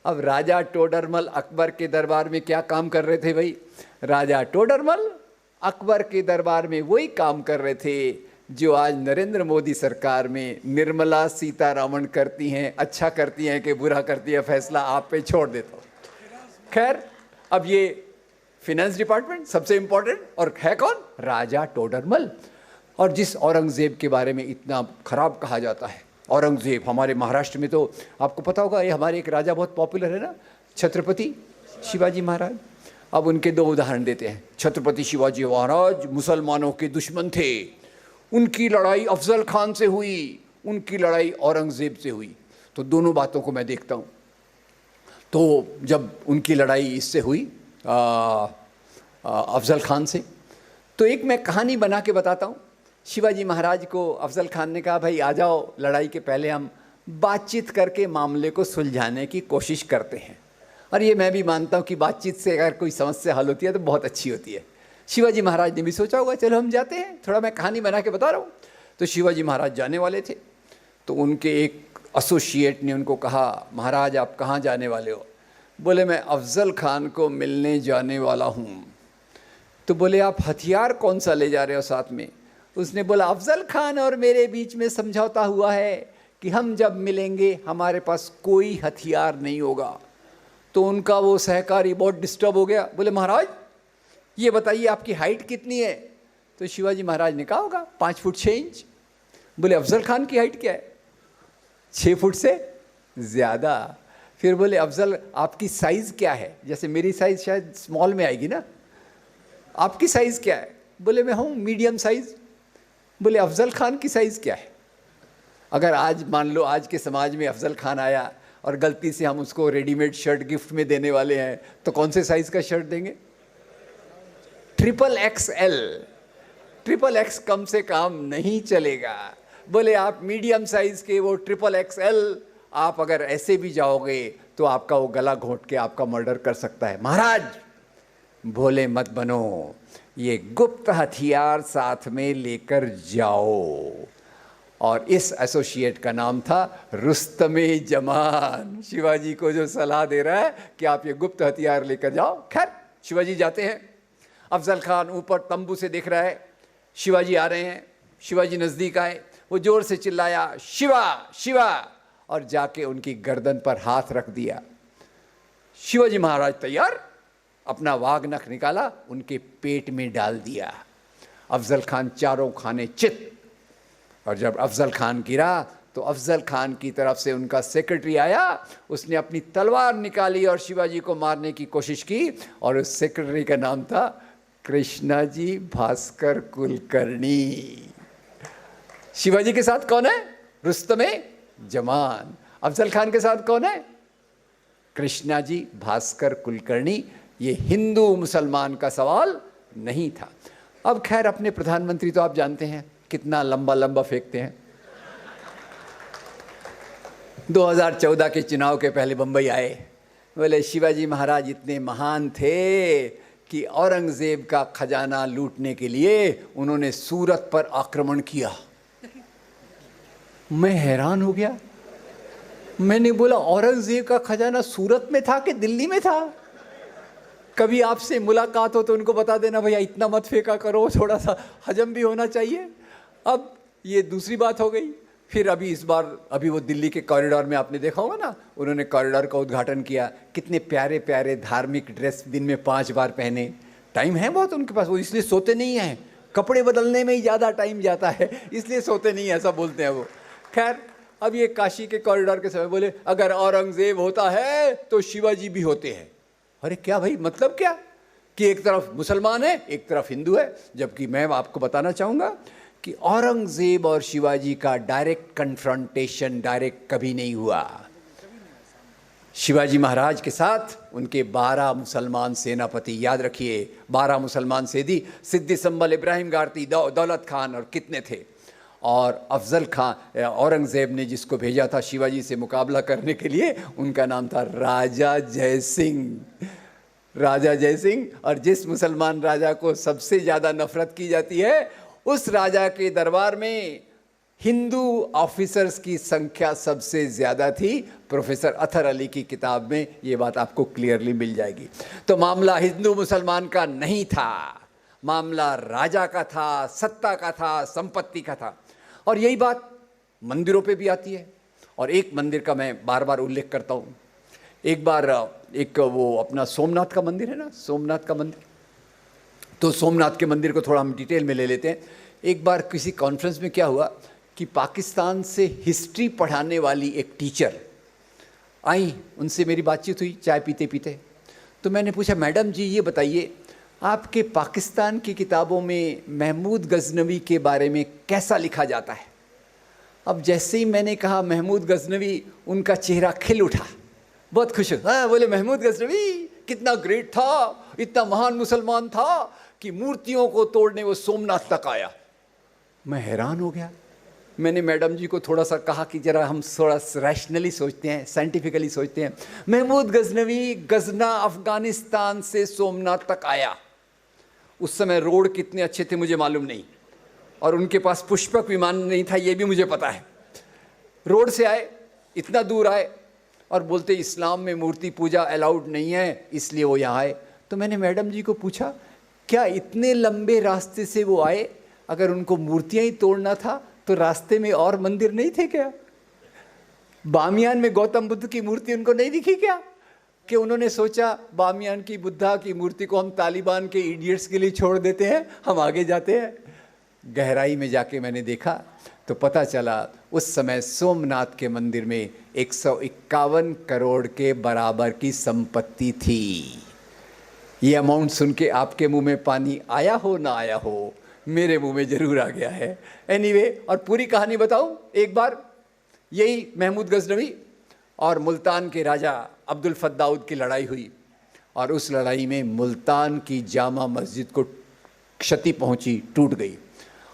अब राजा टोडरमल अकबर के दरबार में क्या काम कर रहे थे भाई? राजा टोडरमल अकबर के दरबार में वही काम कर रहे थे जो आज नरेंद्र मोदी सरकार में निर्मला सीतारमण करती हैं। अच्छा करती हैं कि बुरा करती है, फैसला आप पे छोड़ देता हूँ। खैर, अब ये फिनेंस डिपार्टमेंट सबसे इंपॉर्टेंट, और है कौन? राजा टोडरमल। और जिस औरंगजेब के बारे में इतना खराब कहा जाता है, औरंगजेब हमारे महाराष्ट्र में तो आपको पता होगा, ये हमारे एक राजा बहुत पॉपुलर है ना, छत्रपति शिवाजी महाराज। अब उनके 2 उदाहरण देते हैं। छत्रपति शिवाजी महाराज मुसलमानों के दुश्मन थे, उनकी लड़ाई अफजल खान से हुई, उनकी लड़ाई औरंगजेब से हुई। तो दोनों बातों को मैं देखता हूँ। तो जब उनकी लड़ाई इससे हुई अफजल खान से, तो एक मैं कहानी बना के बताता हूँ। शिवाजी महाराज को अफजल खान ने कहा, भाई आ जाओ, लड़ाई के पहले हम बातचीत करके मामले को सुलझाने की कोशिश करते हैं। और ये मैं भी मानता हूँ कि बातचीत से अगर कोई समस्या हल होती है तो बहुत अच्छी होती है। शिवाजी महाराज ने भी सोचा होगा, चलो हम जाते हैं, थोड़ा मैं कहानी बना के बता रहा हूँ। तो शिवाजी महाराज जाने वाले थे, तो उनके एक एसोसिएट ने उनको कहा, महाराज आप कहाँ जाने वाले हो? बोले मैं अफजल खान को मिलने जाने वाला हूँ। तो बोले आप हथियार कौन सा ले जा रहे हो साथ में? उसने बोला अफजल खान और मेरे बीच में समझौता हुआ है कि हम जब मिलेंगे हमारे पास कोई हथियार नहीं होगा। तो उनका वो सहकारी बहुत डिस्टर्ब हो गया। बोले महाराज ये बताइए आपकी हाइट कितनी है? तो शिवाजी महाराज ने कहा होगा 5 फुट 6 इंच। बोले अफजल खान की हाइट क्या है? 6 फुट से ज़्यादा। फिर बोले अफजल आपकी साइज़ क्या है? जैसे मेरी साइज़ शायद स्मॉल में आएगी ना, आपकी साइज़ क्या है? बोले मैं हूँ मीडियम साइज़। बोले अफजल खान की साइज़ क्या है? अगर आज मान लो आज के समाज में अफजल खान आया और गलती से हम उसको रेडीमेड शर्ट गिफ्ट में देने वाले हैं, तो कौन से साइज़ का शर्ट देंगे? XXL। XXX कम से काम नहीं चलेगा। बोले आप मीडियम साइज़ के वो XXL आप अगर ऐसे भी जाओगे तो आपका वो गला घोंट के आपका मर्डर कर सकता है। महाराज भोले मत बनो, ये गुप्त हथियार साथ में लेकर जाओ। और इस एसोसिएट का नाम था रुस्तमे जमान। शिवाजी को जो सलाह दे रहा है कि आप ये गुप्त हथियार लेकर जाओ। खैर शिवाजी जाते हैं। अफजल खान ऊपर तंबू से देख रहा है, शिवाजी आ रहे हैं। शिवाजी नज़दीक आए, वो जोर से चिल्लाया शिवा शिवा, और जाके उनकी गर्दन पर हाथ रख दिया। शिवाजी महाराज तैयार, अपना वाघ नख निकाला, उनके पेट में डाल दिया। अफजल खान चारों खाने चित। और जब अफजल खान गिरा तो अफजल खान की तरफ से उनका सेक्रेटरी आया, उसने अपनी तलवार निकाली और शिवाजी को मारने की कोशिश की। और उस सेक्रेटरी का नाम था कृष्णाजी भास्कर कुलकर्णी। शिवाजी के साथ कौन है? रुस्तमे जमान। अफजल खान के साथ कौन है? कृष्णाजी भास्कर कुलकर्णी। ये हिंदू मुसलमान का सवाल नहीं था। अब खैर अपने प्रधानमंत्री तो आप जानते हैं कितना लंबा लंबा फेंकते हैं। 2014 के चुनाव के पहले बंबई आए। बोले शिवाजी महाराज इतने महान थे कि औरंगजेब का खजाना लूटने के लिए उन्होंने सूरत पर आक्रमण किया। मैं हैरान हो गया। मैंने बोला औरंगजेब का खजाना सूरत में था कि दिल्ली में था? कभी आपसे मुलाकात हो तो उनको बता देना भैया इतना मत फेंका करो, थोड़ा सा हजम भी होना चाहिए। अब ये दूसरी बात हो गई। फिर इस बार वो दिल्ली के कॉरिडोर में आपने देखा होगा ना, उन्होंने कॉरिडोर का उद्घाटन किया। कितने प्यारे प्यारे धार्मिक ड्रेस दिन में 5 बार पहने। टाइम है बहुत उनके पास, वो इसलिए सोते नहीं हैं, कपड़े बदलने में ही ज़्यादा टाइम जाता है, इसलिए सोते नहीं है, ऐसा बोलते हैं वो। खैर, अब ये काशी के कॉरिडोर के समय बोले अगर औरंगजेब होता है तो शिवाजी भी होते हैं। अरे क्या भाई, मतलब क्या कि एक तरफ मुसलमान है एक तरफ हिंदू है? जबकि मैं आपको बताना चाहूँगा कि औरंगजेब और शिवाजी का डायरेक्ट कन्फ्रंटेशन डायरेक्ट कभी नहीं हुआ। शिवाजी महाराज के साथ उनके 12 मुसलमान सेनापति, याद रखिए 12 मुसलमान सेदी, सिद्दी संबल, इब्राहिम गारती, दौलत खान और कितने थे। और अफजल खान, औरंगजेब ने जिसको भेजा था शिवाजी से मुकाबला करने के लिए, उनका नाम था राजा जय सिंह। राजा जय सिंह। और जिस मुसलमान राजा को सबसे ज़्यादा नफरत की जाती है, उस राजा के दरबार में हिंदू ऑफिसर्स की संख्या सबसे ज़्यादा थी। प्रोफेसर अतहर अली की किताब में ये बात आपको क्लियरली मिल जाएगी। तो मामला हिंदू मुसलमान का नहीं था, मामला राजा का था, सत्ता का था, संपत्ति का था। और यही बात मंदिरों पे भी आती है। और एक मंदिर का मैं बार बार उल्लेख करता हूँ। एक बार एक वो अपना सोमनाथ का मंदिर है ना, सोमनाथ का मंदिर, तो सोमनाथ के मंदिर को थोड़ा हम डिटेल में ले लेते हैं। एक बार किसी कॉन्फ्रेंस में क्या हुआ कि पाकिस्तान से हिस्ट्री पढ़ाने वाली एक टीचर आई, उनसे मेरी बातचीत हुई चाय पीते पीते। तो मैंने पूछा, मैडम जी ये बताइए आपके पाकिस्तान की किताबों में महमूद गजनवी के बारे में कैसा लिखा जाता है? अब जैसे ही मैंने कहा महमूद गजनवी, उनका चेहरा खिल उठा, बहुत खुश हो। हाँ, बोले महमूद गजनवी कितना ग्रेट था, इतना महान मुसलमान था कि मूर्तियों को तोड़ने वो सोमनाथ तक आया। मैं हैरान हो गया। मैंने मैडम जी को थोड़ा सा कहा कि जरा हम थोड़ा रैशनली सोचते हैं, साइंटिफिकली सोचते हैं। महमूद गजनवी गजना अफगानिस्तान से सोमनाथ तक आया। उस समय रोड कितने अच्छे थे मुझे मालूम नहीं, और उनके पास पुष्पक विमान नहीं था ये भी मुझे पता है। रोड से आए, इतना दूर आए, और बोलते इस्लाम में मूर्ति पूजा अलाउड नहीं है, इसलिए वो यहाँ आए। तो मैंने मैडम जी को पूछा, क्या इतने लंबे रास्ते से वो आए, अगर उनको मूर्तियाँ ही तोड़ना था तो रास्ते में और मंदिर नहीं थे क्या? बामियान में गौतम बुद्ध की मूर्ति उनको नहीं दिखी क्या? कि उन्होंने सोचा बामियान की बुद्धा की मूर्ति को हम तालिबान के इडियट्स के लिए छोड़ देते हैं, हम आगे जाते हैं। गहराई में जाके मैंने देखा तो पता चला उस समय सोमनाथ के मंदिर में 151 करोड़ के बराबर की संपत्ति थी। ये अमाउंट सुन के आपके मुंह में पानी आया हो ना आया हो, मेरे मुंह में जरूर आ गया है। एनीवे, और पूरी कहानी बताऊं, एक बार यही महमूद गजनवी और मुल्तान के राजा अब्दुल फद्दाउद की लड़ाई हुई, और उस लड़ाई में मुल्तान की जामा मस्जिद को क्षति पहुंची, टूट गई।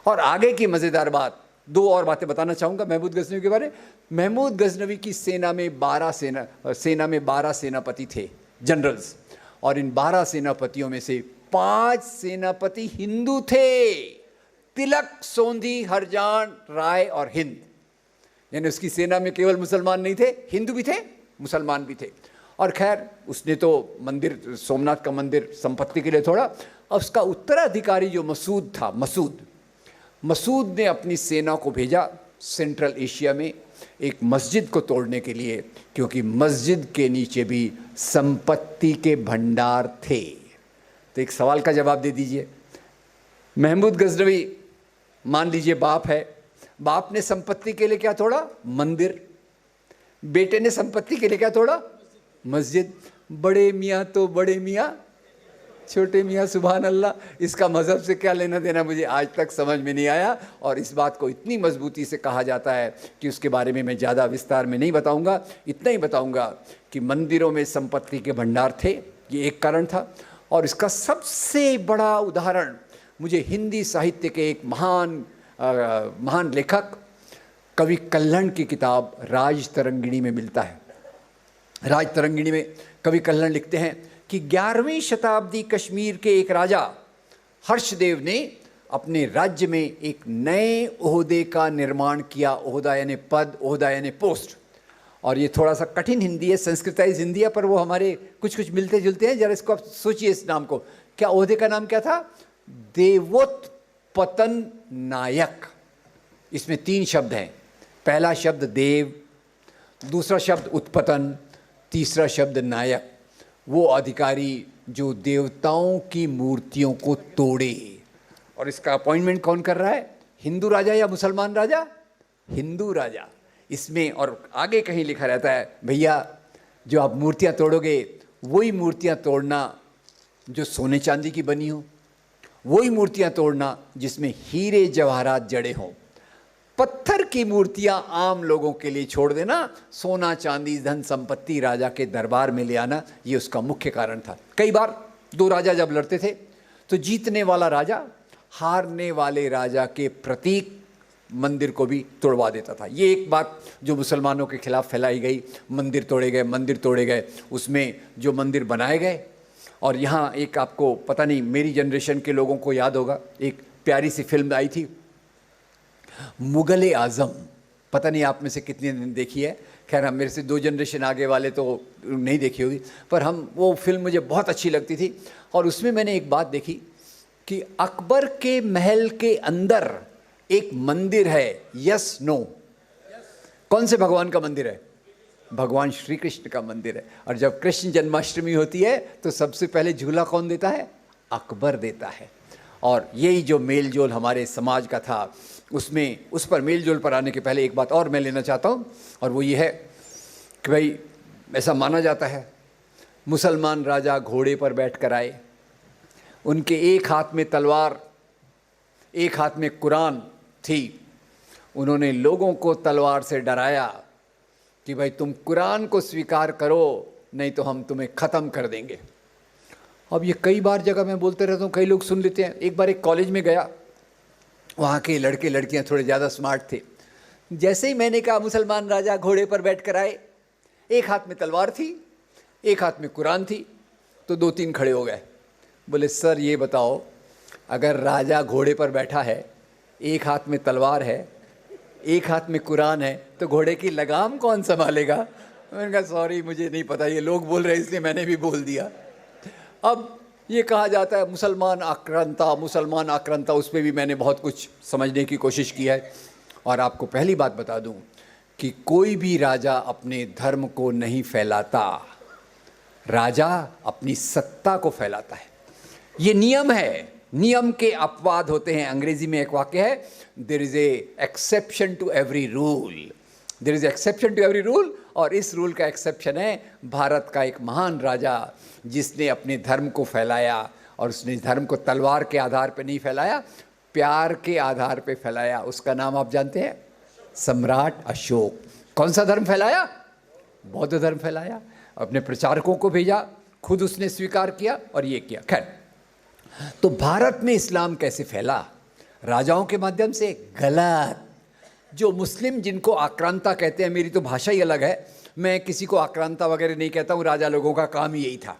और आगे की मज़ेदार बात, 2 और बातें बताना चाहूँगा महमूद गजनवी के बारे में। महमूद गजनवी की सेना में 12 सेनापति थे, जनरल्स, और इन 12 सेनापतियों में से 5 सेनापति हिंदू थे। तिलक, सोंधी, हरजान, राय और हिंद। यानी उसकी सेना में केवल मुसलमान नहीं थे, हिंदू भी थे, मुसलमान भी थे। और खैर, उसने तो मंदिर, सोमनाथ का मंदिर संपत्ति के लिए थोड़ा। अब उसका उत्तराधिकारी जो मसूद था, मसूद ने अपनी सेना को भेजा सेंट्रल एशिया में एक मस्जिद को तोड़ने के लिए, क्योंकि मस्जिद के नीचे भी संपत्ति के भंडार थे। तो एक सवाल का जवाब दे दीजिए, महमूद गजनवी मान लीजिए बाप है, बाप ने संपत्ति के लिए क्या तोड़ा? मंदिर। बेटे ने संपत्ति के लिए क्या तोड़ा? मस्जिद। बड़े मियाँ तो बड़े मियाँ, छोटे मियाँ सुभान अल्लाह। इसका मज़हब से क्या लेना देना मुझे आज तक समझ में नहीं आया। और इस बात को इतनी मजबूती से कहा जाता है कि उसके बारे में मैं ज़्यादा विस्तार में नहीं बताऊंगा। इतना ही बताऊंगा कि मंदिरों में संपत्ति के भंडार थे, ये एक कारण था। और इसका सबसे बड़ा उदाहरण मुझे हिंदी साहित्य के एक महान लेखक कवि कल्हण की किताब राजतरंगिणी में मिलता है। राजतरंगिणी में कवि कल्हण लिखते हैं कि 11वीं शताब्दी कश्मीर के एक राजा हर्षदेव ने अपने राज्य में एक नए ओहदे का निर्माण किया। ओहदा यानी पद, ओहदा यानी पोस्ट। और ये थोड़ा सा कठिन हिंदी है, संस्कृताइज हिंदी है, पर वो हमारे कुछ कुछ मिलते जुलते हैं। जरा इसको आप सोचिए, इस नाम को। क्या ओहदे का नाम क्या था? देवोत्पतन नायक। इसमें 3 शब्द हैं। पहला शब्द देव, दूसरा शब्द उत्पतन, तीसरा शब्द नायक। वो अधिकारी जो देवताओं की मूर्तियों को तोड़े। और इसका अपॉइंटमेंट कौन कर रहा है? हिंदू राजा या मुसलमान राजा? हिंदू राजा। इसमें और आगे कहीं लिखा रहता है, भैया जो आप मूर्तियां तोड़ोगे वही मूर्तियां तोड़ना जो सोने चांदी की बनी हो, वही मूर्तियां तोड़ना जिसमें हीरे जवाहरात जड़े हों। पत्थर की मूर्तियां आम लोगों के लिए छोड़ देना, सोना चांदी धन संपत्ति राजा के दरबार में ले आना, ये उसका मुख्य कारण था। कई बार 2 राजा जब लड़ते थे तो जीतने वाला राजा हारने वाले राजा के प्रतीक मंदिर को भी तोड़वा देता था। ये एक बात जो मुसलमानों के खिलाफ फैलाई गई। मंदिर तोड़े गए, मंदिर तोड़े गए, उसमें जो मंदिर बनाए गए। और यहाँ एक आपको पता नहीं, मेरी जनरेशन के लोगों को याद होगा, एक प्यारी सी फिल्म आई थी मुगल आज़म। पता नहीं आप में से कितने ने देखी है। खैर, हम मेरे से 2 जनरेशन आगे वाले तो नहीं देखी होगी, पर वो फिल्म मुझे बहुत अच्छी लगती थी। और उसमें मैंने एक बात देखी कि अकबर के महल के अंदर एक मंदिर है। Yes no? कौन से भगवान का मंदिर है? भगवान श्री कृष्ण का मंदिर है। और जब कृष्ण जन्माष्टमी होती है तो सबसे पहले झूला कौन देता है? अकबर देता है। और यही जो मेल जोल हमारे समाज का था, उसमें उस पर मेल जोल पर आने के पहले एक बात और मैं लेना चाहता हूँ, और वो ये है कि भाई ऐसा माना जाता है मुसलमान राजा घोड़े पर बैठ कर आए, उनके एक हाथ में तलवार, एक हाथ में कुरान थी। उन्होंने लोगों को तलवार से डराया कि भाई तुम कुरान को स्वीकार करो, नहीं तो हम तुम्हें ख़त्म कर देंगे। अब ये कई बार जगह मैं बोलते रहता हूँ, कई लोग सुन लेते हैं। एक बार एक कॉलेज में गया, वहाँ के लड़के लड़कियाँ थोड़े ज़्यादा स्मार्ट थे। जैसे ही मैंने कहा मुसलमान राजा घोड़े पर बैठ कर आए, एक हाथ में तलवार थी, एक हाथ में कुरान थी, तो 2-3 खड़े हो गए। बोले सर ये बताओ, अगर राजा घोड़े पर बैठा है, एक हाथ में तलवार है, एक हाथ में कुरान है, तो घोड़े की लगाम कौन संभालेगा? मैंने कहा सॉरी मुझे नहीं पता, ये लोग बोल रहे हैं इसलिए मैंने भी बोल दिया। अब ये कहा जाता है मुसलमान आक्रांता, मुसलमान आक्रांता, उस पर भी मैंने बहुत कुछ समझने की कोशिश की है। और आपको पहली बात बता दूं कि कोई भी राजा अपने धर्म को नहीं फैलाता, राजा अपनी सत्ता को फैलाता है। ये नियम है, नियम के अपवाद होते हैं। अंग्रेजी में एक वाक्य है, there is a exception to every rule, there is exception to every rule. और इस रूल का एक्सेप्शन है भारत का एक महान राजा जिसने अपने धर्म को फैलाया, और उसने धर्म को तलवार के आधार पर नहीं फैलाया, प्यार के आधार पर फैलाया। उसका नाम आप जानते हैं? सम्राट अशोक। कौन सा धर्म फैलाया? बौद्ध धर्म फैलाया। अपने प्रचारकों को भेजा, खुद उसने स्वीकार किया और ये किया। खैर, तो भारत में इस्लाम कैसे फैला? राजाओं के माध्यम से? गलत। जो मुस्लिम जिनको आक्रांता कहते हैं, मेरी तो भाषा ही अलग है, मैं किसी को आक्रांता वगैरह नहीं कहता हूँ। राजा लोगों का काम ही यही था,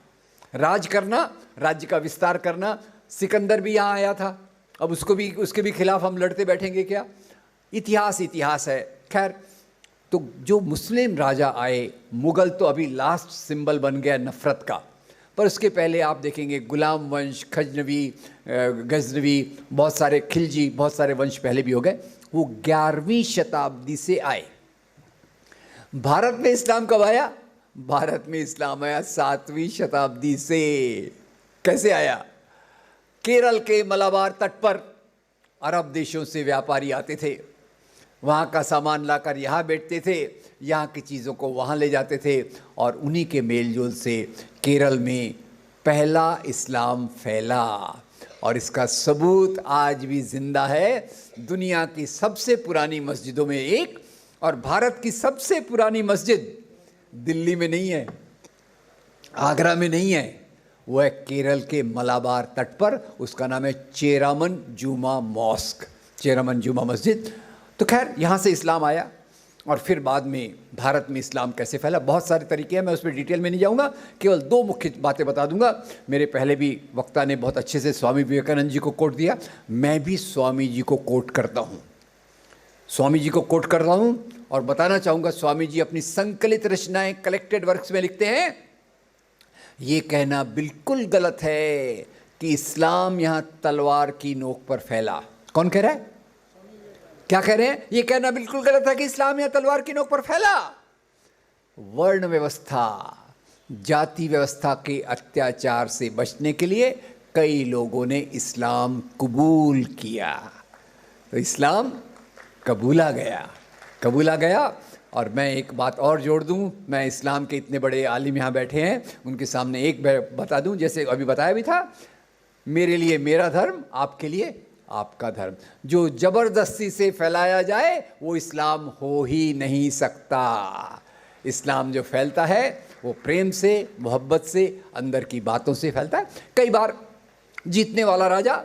राज करना, राज्य का विस्तार करना। सिकंदर भी यहाँ आया था, अब उसके भी खिलाफ हम लड़ते बैठेंगे क्या? इतिहास है। खैर, तो जो मुस्लिम राजा आए, मुगल तो अभी लास्ट सिंबल बन गया नफ़रत का, पर उसके पहले आप देखेंगे गुलाम वंश, गजनवी, बहुत सारे खिलजी, बहुत सारे वंश पहले भी हो गए। वो 11वीं शताब्दी से आए। भारत में इस्लाम कब आया? भारत में इस्लाम आया 7वीं शताब्दी से। कैसे आया? केरल के मलाबार तट पर अरब देशों से व्यापारी आते थे, वहाँ का सामान लाकर यहाँ बेचते थे, यहाँ की चीज़ों को वहाँ ले जाते थे, और उन्हीं के मेलजोल से केरल में पहला इस्लाम फैला। और इसका सबूत आज भी जिंदा है। दुनिया की सबसे पुरानी मस्जिदों में एक, और भारत की सबसे पुरानी मस्जिद दिल्ली में नहीं है, आगरा में नहीं है, वो है केरल के मलाबार तट पर। उसका नाम है चेरामन जुमा मॉस्क, चेरामन जुमा मस्जिद। तो खैर, यहाँ से इस्लाम आया। और फिर बाद में भारत में इस्लाम कैसे फैला। बहुत सारे तरीके हैं, मैं उसमें डिटेल में नहीं जाऊंगा, केवल दो मुख्य बातें बता दूंगा। मेरे पहले भी वक्ता ने बहुत अच्छे से स्वामी विवेकानंद जी को कोट दिया, मैं भी स्वामी जी को कोट करता हूँ, स्वामी जी को कोट कर रहा हूँ और बताना चाहूँगा, स्वामी जी अपनी संकलित रचनाएं कलेक्टेड वर्क्स में लिखते हैं, ये कहना बिल्कुल गलत है कि इस्लाम यहाँ तलवार की नोक पर फैला। कौन कह रहा है? क्या कह रहे हैं? ये कहना बिल्कुल गलत है कि इस्लाम यहाँ तलवार की नोक पर फैला। वर्ण व्यवस्था, जाति व्यवस्था के अत्याचार से बचने के लिए कई लोगों ने इस्लाम कबूल किया, तो इस्लाम कबूला गया। और मैं एक बात और जोड़ दूं, मैं इस्लाम के इतने बड़े आलिम यहाँ बैठे हैं, उनके सामने एक बता दूं, जैसे अभी बताया भी था, मेरे लिए मेरा धर्म, आपके लिए आपका धर्म। जो जबरदस्ती से फैलाया जाए वो इस्लाम हो ही नहीं सकता। इस्लाम जो फैलता है वो प्रेम से, मोहब्बत से, अंदर की बातों से फैलता है। कई बार जीतने वाला राजा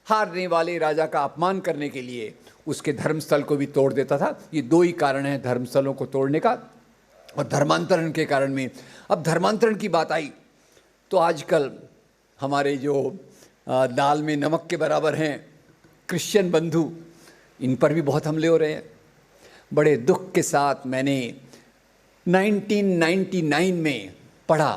हारने वाले राजा का अपमान करने के लिए उसके धर्मस्थल को भी तोड़ देता था। ये दो ही कारण हैं धर्मस्थलों को तोड़ने का और धर्मांतरण के कारण में। अब धर्मांतरण की बात आई तो आजकल हमारे जो दाल में नमक के बराबर हैं क्रिश्चियन बंधु, इन पर भी बहुत हमले हो रहे हैं। बड़े दुख के साथ मैंने 1999 में पढ़ा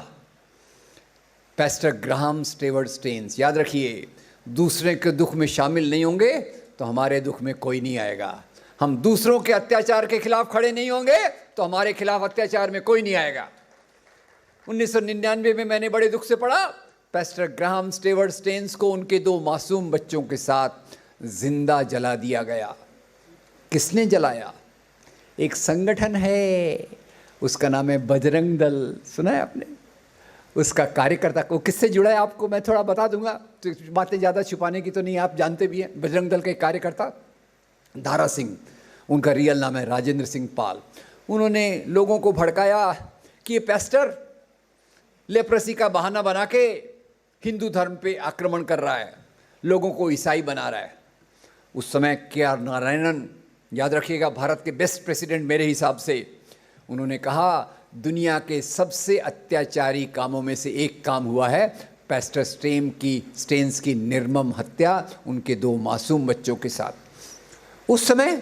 पैस्टर ग्राहम स्टेवर्ट स्टेन्स। याद रखिए, दूसरे के दुख में शामिल नहीं होंगे तो हमारे दुख में कोई नहीं आएगा। हम दूसरों के अत्याचार के खिलाफ खड़े नहीं होंगे तो हमारे खिलाफ अत्याचार में कोई नहीं आएगा। 1999 में मैंने बड़े दुख से पढ़ा, पैस्टर ग्राहम स्टेवर्ट स्टेन्स को उनके दो मासूम बच्चों के साथ जिंदा जला दिया गया। किसने जलाया? एक संगठन है, उसका नाम है बजरंग दल। सुना है आपने? उसका कार्यकर्ता को किससे जुड़ा है आपको मैं थोड़ा बता दूंगा, तो बातें ज़्यादा छुपाने की तो नहीं, आप जानते भी हैं। बजरंग दल के कार्यकर्ता दारा सिंह, उनका रियल नाम है राजेंद्र सिंह पाल। उन्होंने लोगों को भड़काया कि ये पेस्टर लेप्रसी का बहाना बना के हिंदू धर्म पे आक्रमण कर रहा है, लोगों को ईसाई बना रहा है। उस समय के.आर. नारायणन, याद रखिएगा, भारत के बेस्ट प्रेसिडेंट मेरे हिसाब से, उन्होंने कहा दुनिया के सबसे अत्याचारी कामों में से एक काम हुआ है पैस्टर स्टेन्स की निर्मम हत्या उनके दो मासूम बच्चों के साथ। उस समय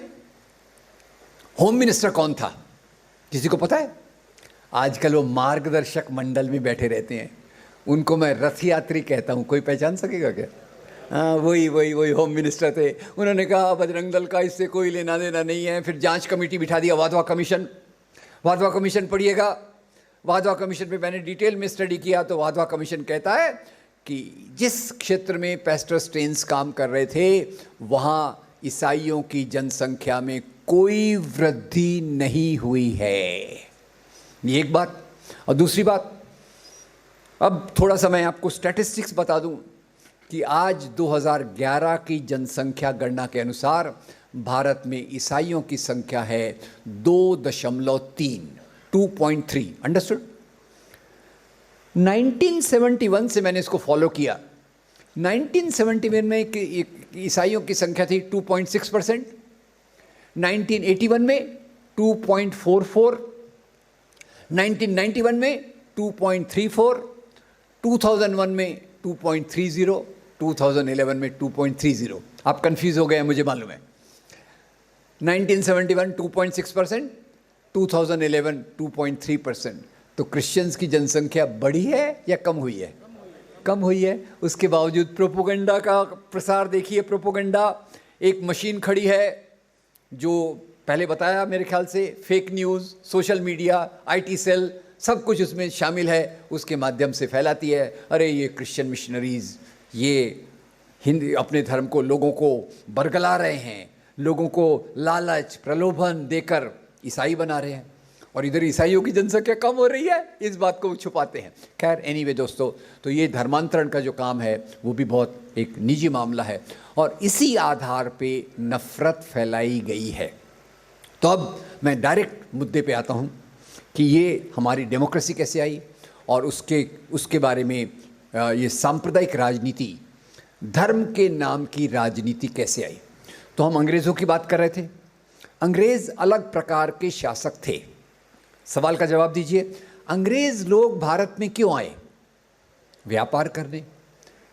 होम मिनिस्टर कौन था? किसी को पता है? आजकल वो मार्गदर्शक मंडल में बैठे रहते हैं, उनको मैं रथ यात्री कहता हूँ। कोई पहचान सकेगा क्या? हाँ, वही होम मिनिस्टर थे। उन्होंने कहा बजरंग दल का इससे कोई लेना देना नहीं है। फिर जांच कमेटी बिठा दिया, वाधवा कमीशन पढ़िएगा। वाधवा कमीशन पे मैंने डिटेल में स्टडी किया तो वाधवा कमीशन कहता है कि जिस क्षेत्र में पैस्टर स्टेन्स काम कर रहे थे वहाँ ईसाइयों की जनसंख्या में कोई वृद्धि नहीं हुई है। ये एक बात। और दूसरी बात, अब थोड़ा सा मैं आपको स्टैटिस्टिक्स बता दूं कि आज 2011 की जनसंख्या गणना के अनुसार भारत में ईसाइयों की संख्या है 2.3, 2.3। अंडरस्टूड? 1971 से मैंने इसको फॉलो किया। 1971 में ईसाइयों की संख्या थी 2.6%, 1981 में 2.44, 1991 में 2.34, 2001 में 2.30, 2011 में 2.30। आप कंफ्यूज हो गए हैं, मुझे मालूम है। 1971 2.6%, 2011 2.3%। तो क्रिश्चियंस की जनसंख्या बढ़ी है या कम हुई है? कम हुई है। उसके बावजूद प्रोपोगंडा का प्रसार देखिए। प्रोपोगंडा, एक मशीन खड़ी है जो पहले बताया मेरे ख्याल से, fake news, social media, IT cell, सब कुछ उसमें शामिल है, उसके माध्यम से फैलाती है। अरे ये क्रिश्चियन मिशनरीज़ ये हिंदी अपने धर्म को लोगों को बरगला रहे हैं, लोगों को लालच प्रलोभन देकर ईसाई बना रहे हैं, और इधर ईसाइयों की जनसंख्या कम हो रही है, इस बात को छुपाते हैं। खैर एनीवे दोस्तों, तो ये धर्मांतरण का जो काम है वो भी बहुत एक निजी मामला है और इसी आधार पे नफ़रत फैलाई गई है। तो अब मैं डायरेक्ट मुद्दे पे आता हूँ कि ये हमारी डेमोक्रेसी कैसे आई और उसके बारे में ये सांप्रदायिक राजनीति, धर्म के नाम की राजनीति कैसे आई। तो हम अंग्रेज़ों की बात कर रहे थे। अंग्रेज अलग प्रकार के शासक थे। सवाल का जवाब दीजिए, अंग्रेज लोग भारत में क्यों आए? व्यापार करने।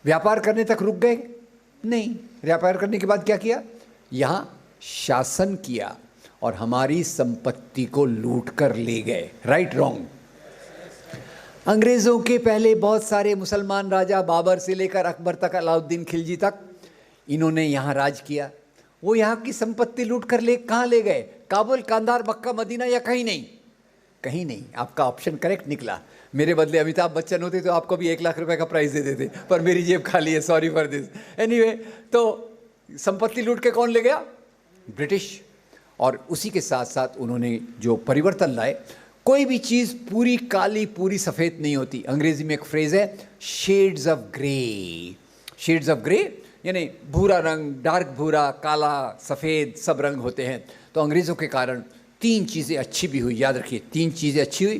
व्यापार करने तक रुक गए? नहीं। व्यापार करने के बाद क्या किया? यहाँ शासन किया और हमारी संपत्ति को लूट कर ले गए। Right wrong? अंग्रेजों के पहले बहुत सारे मुसलमान राजा, बाबर से लेकर अकबर तक, अलाउद्दीन खिलजी तक, इन्होंने यहाँ राज किया। वो यहाँ की संपत्ति लूट कर ले कहाँ ले गए? काबुल, कांधार, मक्का, मदीना या कहीं नहीं? कहीं नहीं। आपका ऑप्शन करेक्ट निकला। मेरे बदले अमिताभ बच्चन होते तो आपको भी 1 लाख रुपए का प्राइज दे देते, पर मेरी जेब खाली है, सॉरी फॉर दिस। एनीवे, तो संपत्ति लूट के कौन ले गया? ब्रिटिश। और उसी के साथ साथ उन्होंने जो परिवर्तन लाए, कोई भी चीज़ पूरी काली पूरी सफ़ेद नहीं होती। अंग्रेजी में एक फ्रेज है, shades of grey. Shades of grey यानी भूरा रंग, डार्क भूरा, काला, सफ़ेद, सब रंग होते हैं। तो अंग्रेज़ों के कारण 3 चीज़ें अच्छी भी हुई। याद रखिए, 3 चीज़ें अच्छी हुई।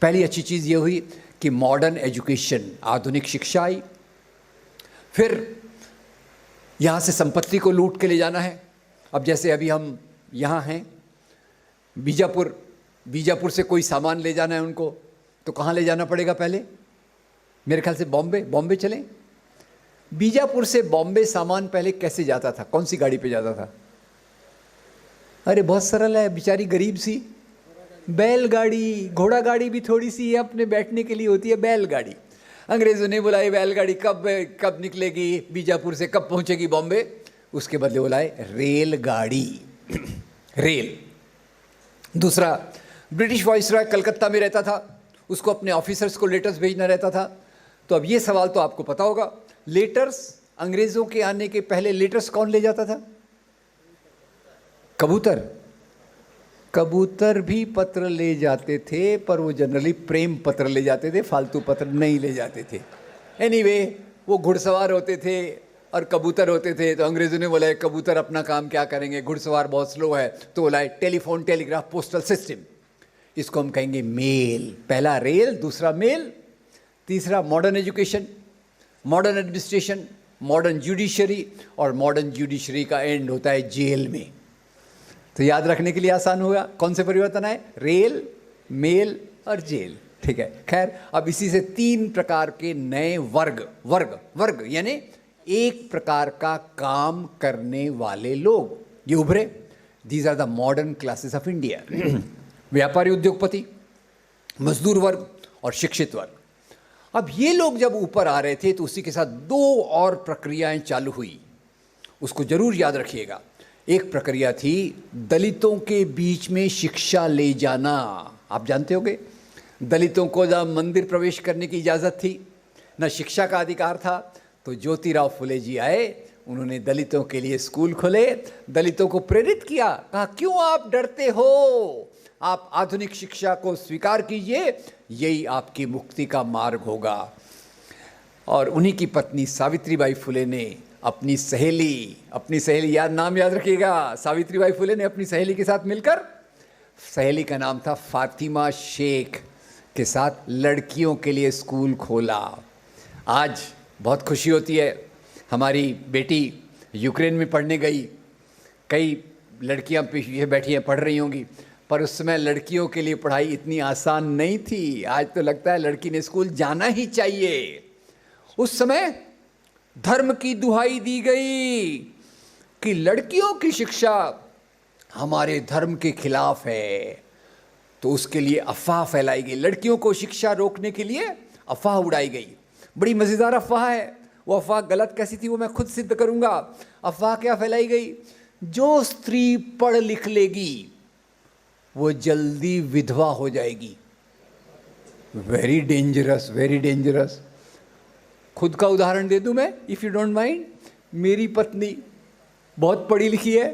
पहली अच्छी चीज़ ये हुई कि मॉडर्न एजुकेशन, आधुनिक शिक्षा आई। फिर यहाँ से संपत्ति को लूट के ले जाना है। अब जैसे अभी हम यहाँ हैं, बीजापुर से कोई सामान ले जाना है उनको, तो कहाँ ले जाना पड़ेगा? पहले मेरे ख्याल से बॉम्बे चलें। बीजापुर से बॉम्बे सामान पहले कैसे जाता था? कौन सी गाड़ी पे जाता था? अरे बहुत सरल है, बेचारी गरीब सी बैलगाड़ी। घोड़ा गाड़ी भी थोड़ी सी अपने बैठने के लिए होती है, बैलगाड़ी। अंग्रेज़ों ने बुलाई बैलगाड़ी कब निकलेगी बीजापुर से, कब पहुंचेगी बॉम्बे? उसके बदले बुलाए रेलगाड़ी। रेल। दूसरा, ब्रिटिश वाइसरॉय कलकत्ता में रहता था, उसको अपने ऑफिसर्स को लेटर्स भेजना रहता था। तो अब ये सवाल तो आपको पता होगा, लेटर्स, अंग्रेज़ों के आने के पहले लेटर्स कौन ले जाता था? कबूतर। कबूतर भी पत्र ले जाते थे, पर वो जनरली प्रेम पत्र ले जाते थे, फालतू पत्र नहीं ले जाते थे। एनीवे, वो घुड़सवार होते थे और कबूतर होते थे। तो अंग्रेज़ों ने बोला कबूतर अपना काम क्या करेंगे, घुड़सवार बहुत स्लो है, तो बोला टेलीफोन, टेलीग्राफ, पोस्टल सिस्टम। इसको हम कहेंगे मेल। पहला रेल, दूसरा मेल, तीसरा modern education, modern administration, modern judiciary, और मॉडर्न जुडिशरी का एंड होता है जेल में। तो याद रखने के लिए आसान होगा, कौन से परिवर्तन आए? रेल, मेल और जेल। ठीक है। खैर, अब इसी से 3 प्रकार के नए वर्ग यानी एक प्रकार का काम करने वाले लोग ये उभरे। These are the modern classes of India. व्यापारी, उद्योगपति, मजदूर वर्ग और शिक्षित वर्ग। अब ये लोग जब ऊपर आ रहे थे तो उसी के साथ 2 और प्रक्रियाएं चालू हुई, उसको जरूर याद रखिएगा। एक प्रक्रिया थी दलितों के बीच में शिक्षा ले जाना। आप जानते होंगे, दलितों को जब मंदिर प्रवेश करने की इजाज़त थी, न शिक्षा का अधिकार था, तो ज्योतिराव फुले जी आए, उन्होंने दलितों के लिए स्कूल खोले, दलितों को प्रेरित किया, कहा क्यों आप डरते हो, आप आधुनिक शिक्षा को स्वीकार कीजिए, यही आपकी मुक्ति का मार्ग होगा। और उन्हीं की पत्नी सावित्रीबाई फुले ने अपनी सहेली नाम याद रखिएगा, सावित्रीबाई फुले ने अपनी सहेली के साथ मिलकर, सहेली का नाम था फातिमा शेख, के साथ लड़कियों के लिए स्कूल खोला। आज बहुत खुशी होती है, हमारी बेटी यूक्रेन में पढ़ने गई, कई लड़कियां पीछे बैठी हैं, पढ़ रही होंगी, पर उस समय लड़कियों के लिए पढ़ाई इतनी आसान नहीं थी। आज तो लगता है लड़की ने स्कूल जाना ही चाहिए। उस समय धर्म की दुहाई दी गई कि लड़कियों की शिक्षा हमारे धर्म के खिलाफ है, तो उसके लिए अफवाह फैलाई गई। लड़कियों को शिक्षा रोकने के लिए अफवाह उड़ाई गई। बड़ी मज़ेदार अफवाह है। वो अफवाह गलत कैसी थी वो मैं खुद सिद्ध करूंगा। अफवाह क्या फैलाई गई? जो स्त्री पढ़ लिख लेगी वो जल्दी विधवा हो जाएगी। Very dangerous, very dangerous. खुद का उदाहरण दे दूं मैं, इफ़ यू डोंट माइंड। मेरी पत्नी बहुत पढ़ी लिखी है,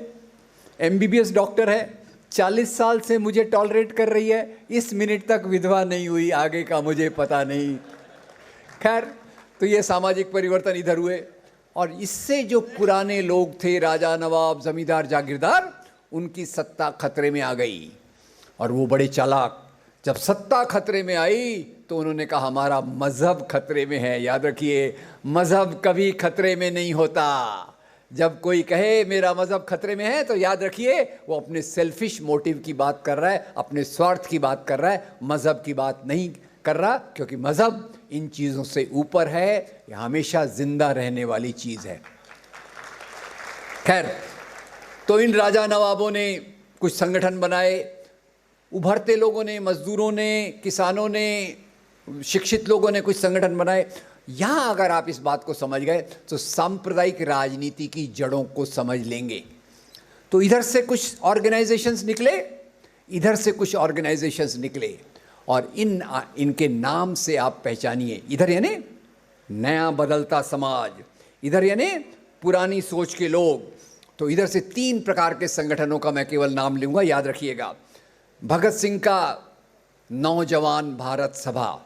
MBBS डॉक्टर है, 40 साल से मुझे टॉलरेट कर रही है, इस मिनट तक विधवा नहीं हुई, आगे का मुझे पता नहीं। खैर, तो ये सामाजिक परिवर्तन इधर हुए, और इससे जो पुराने लोग थे, राजा, नवाब, जमींदार, जागीरदार, उनकी सत्ता खतरे में आ गई। और वो बड़े चालाक, जब सत्ता खतरे में आई तो उन्होंने कहा हमारा मजहब खतरे में है। याद रखिए, मजहब कभी खतरे में नहीं होता। जब कोई कहे मेरा मजहब खतरे में है तो याद रखिए वो अपने सेल्फिश मोटिव की बात कर रहा है, अपने स्वार्थ की बात कर रहा है, मजहब की बात नहीं कर रहा, क्योंकि मजहब इन चीज़ों से ऊपर है, ये हमेशा जिंदा रहने वाली चीज़ है। खैर, तो इन राजा नवाबों ने कुछ संगठन बनाए, उभरते लोगों ने, मजदूरों ने, किसानों ने, शिक्षित लोगों ने कुछ संगठन बनाए। यहाँ अगर आप इस बात को समझ गए तो सांप्रदायिक राजनीति की जड़ों को समझ लेंगे। तो इधर से कुछ ऑर्गेनाइजेशंस निकले, इधर से कुछ ऑर्गेनाइजेशंस निकले, और इनके नाम से आप पहचानिए। इधर यानी नया बदलता समाज, इधर यानी पुरानी सोच के लोग। तो इधर से 3 प्रकार के संगठनों का मैं केवल नाम लूँगा, याद रखिएगा। भगत सिंह का नौजवान भारत सभा,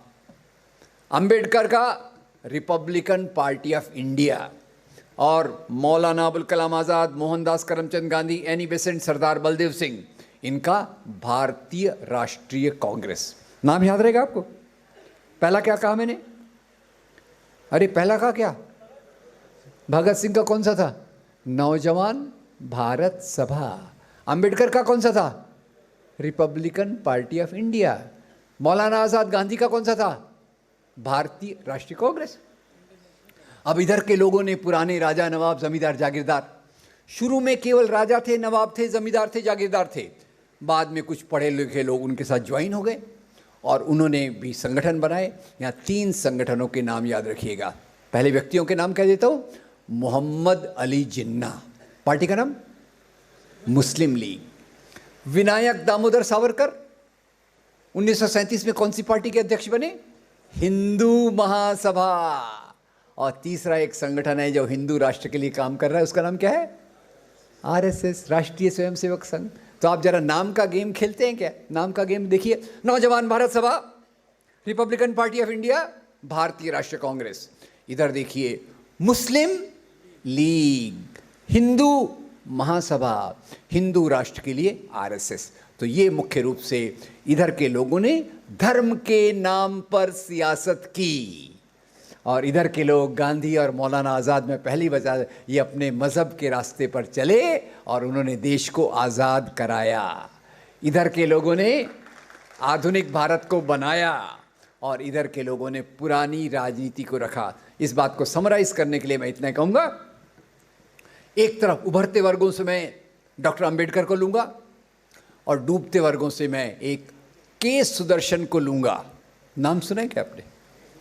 अंबेडकर का रिपब्लिकन पार्टी ऑफ इंडिया, और मौलाना अबुल कलाम आज़ाद, मोहनदास करमचंद गांधी, एनी बेसेंट, सरदार बलदेव सिंह, इनका भारतीय राष्ट्रीय कांग्रेस। नाम याद रहेगा आपको? पहला क्या कहा मैंने? अरे पहला कहा क्या? भगत सिंह का कौन सा था? नौजवान भारत सभा। अंबेडकर का कौन सा था? Republican party of India. मौलाना आज़ाद गांधी का कौन सा था? भारतीय राष्ट्रीय कांग्रेस। अब इधर के लोगों ने, पुराने राजा नवाब जमींदार जागीरदार, शुरू में केवल राजा थे, नवाब थे, जमींदार थे, जागीरदार थे, बाद में कुछ पढ़े लिखे लोग उनके साथ ज्वाइन हो गए और उन्होंने भी संगठन बनाए। यहाँ 3 संगठनों के नाम याद रखिएगा। पहले व्यक्तियों के नाम कह देता हूँ। मोहम्मद अली जिन्ना, पार्टी का नाम मुस्लिम लीग। विनायक दामोदर सावरकर 1937 में कौन सी पार्टी के अध्यक्ष बने? हिंदू महासभा। और तीसरा एक संगठन है जो हिंदू राष्ट्र के लिए काम कर रहा है, उसका नाम क्या है? आरएसएस, राष्ट्रीय स्वयंसेवक संघ। तो आप जरा नाम का गेम खेलते हैं क्या? नाम का गेम देखिए। नौजवान भारत सभा, रिपब्लिकन पार्टी ऑफ इंडिया, भारतीय राष्ट्रीय कांग्रेस। इधर देखिए मुस्लिम लीग, हिंदू महासभा, हिंदू राष्ट्र के लिए आरएसएस। तो ये मुख्य रूप से इधर के लोगों ने धर्म के नाम पर सियासत की, और इधर के लोग गांधी और मौलाना आज़ाद में पहली वजह ये अपने मज़हब के रास्ते पर चले और उन्होंने देश को आज़ाद कराया। इधर के लोगों ने आधुनिक भारत को बनाया और इधर के लोगों ने पुरानी राजनीति को रखा। इस बात को समराइज करने के लिए मैं इतना कहूँगा। एक तरफ उभरते वर्गों से मैं डॉक्टर अंबेडकर को लूँगा और डूबते वर्गों से मैं एक के सुदर्शन को लूँगा। नाम सुना है क्या आपने?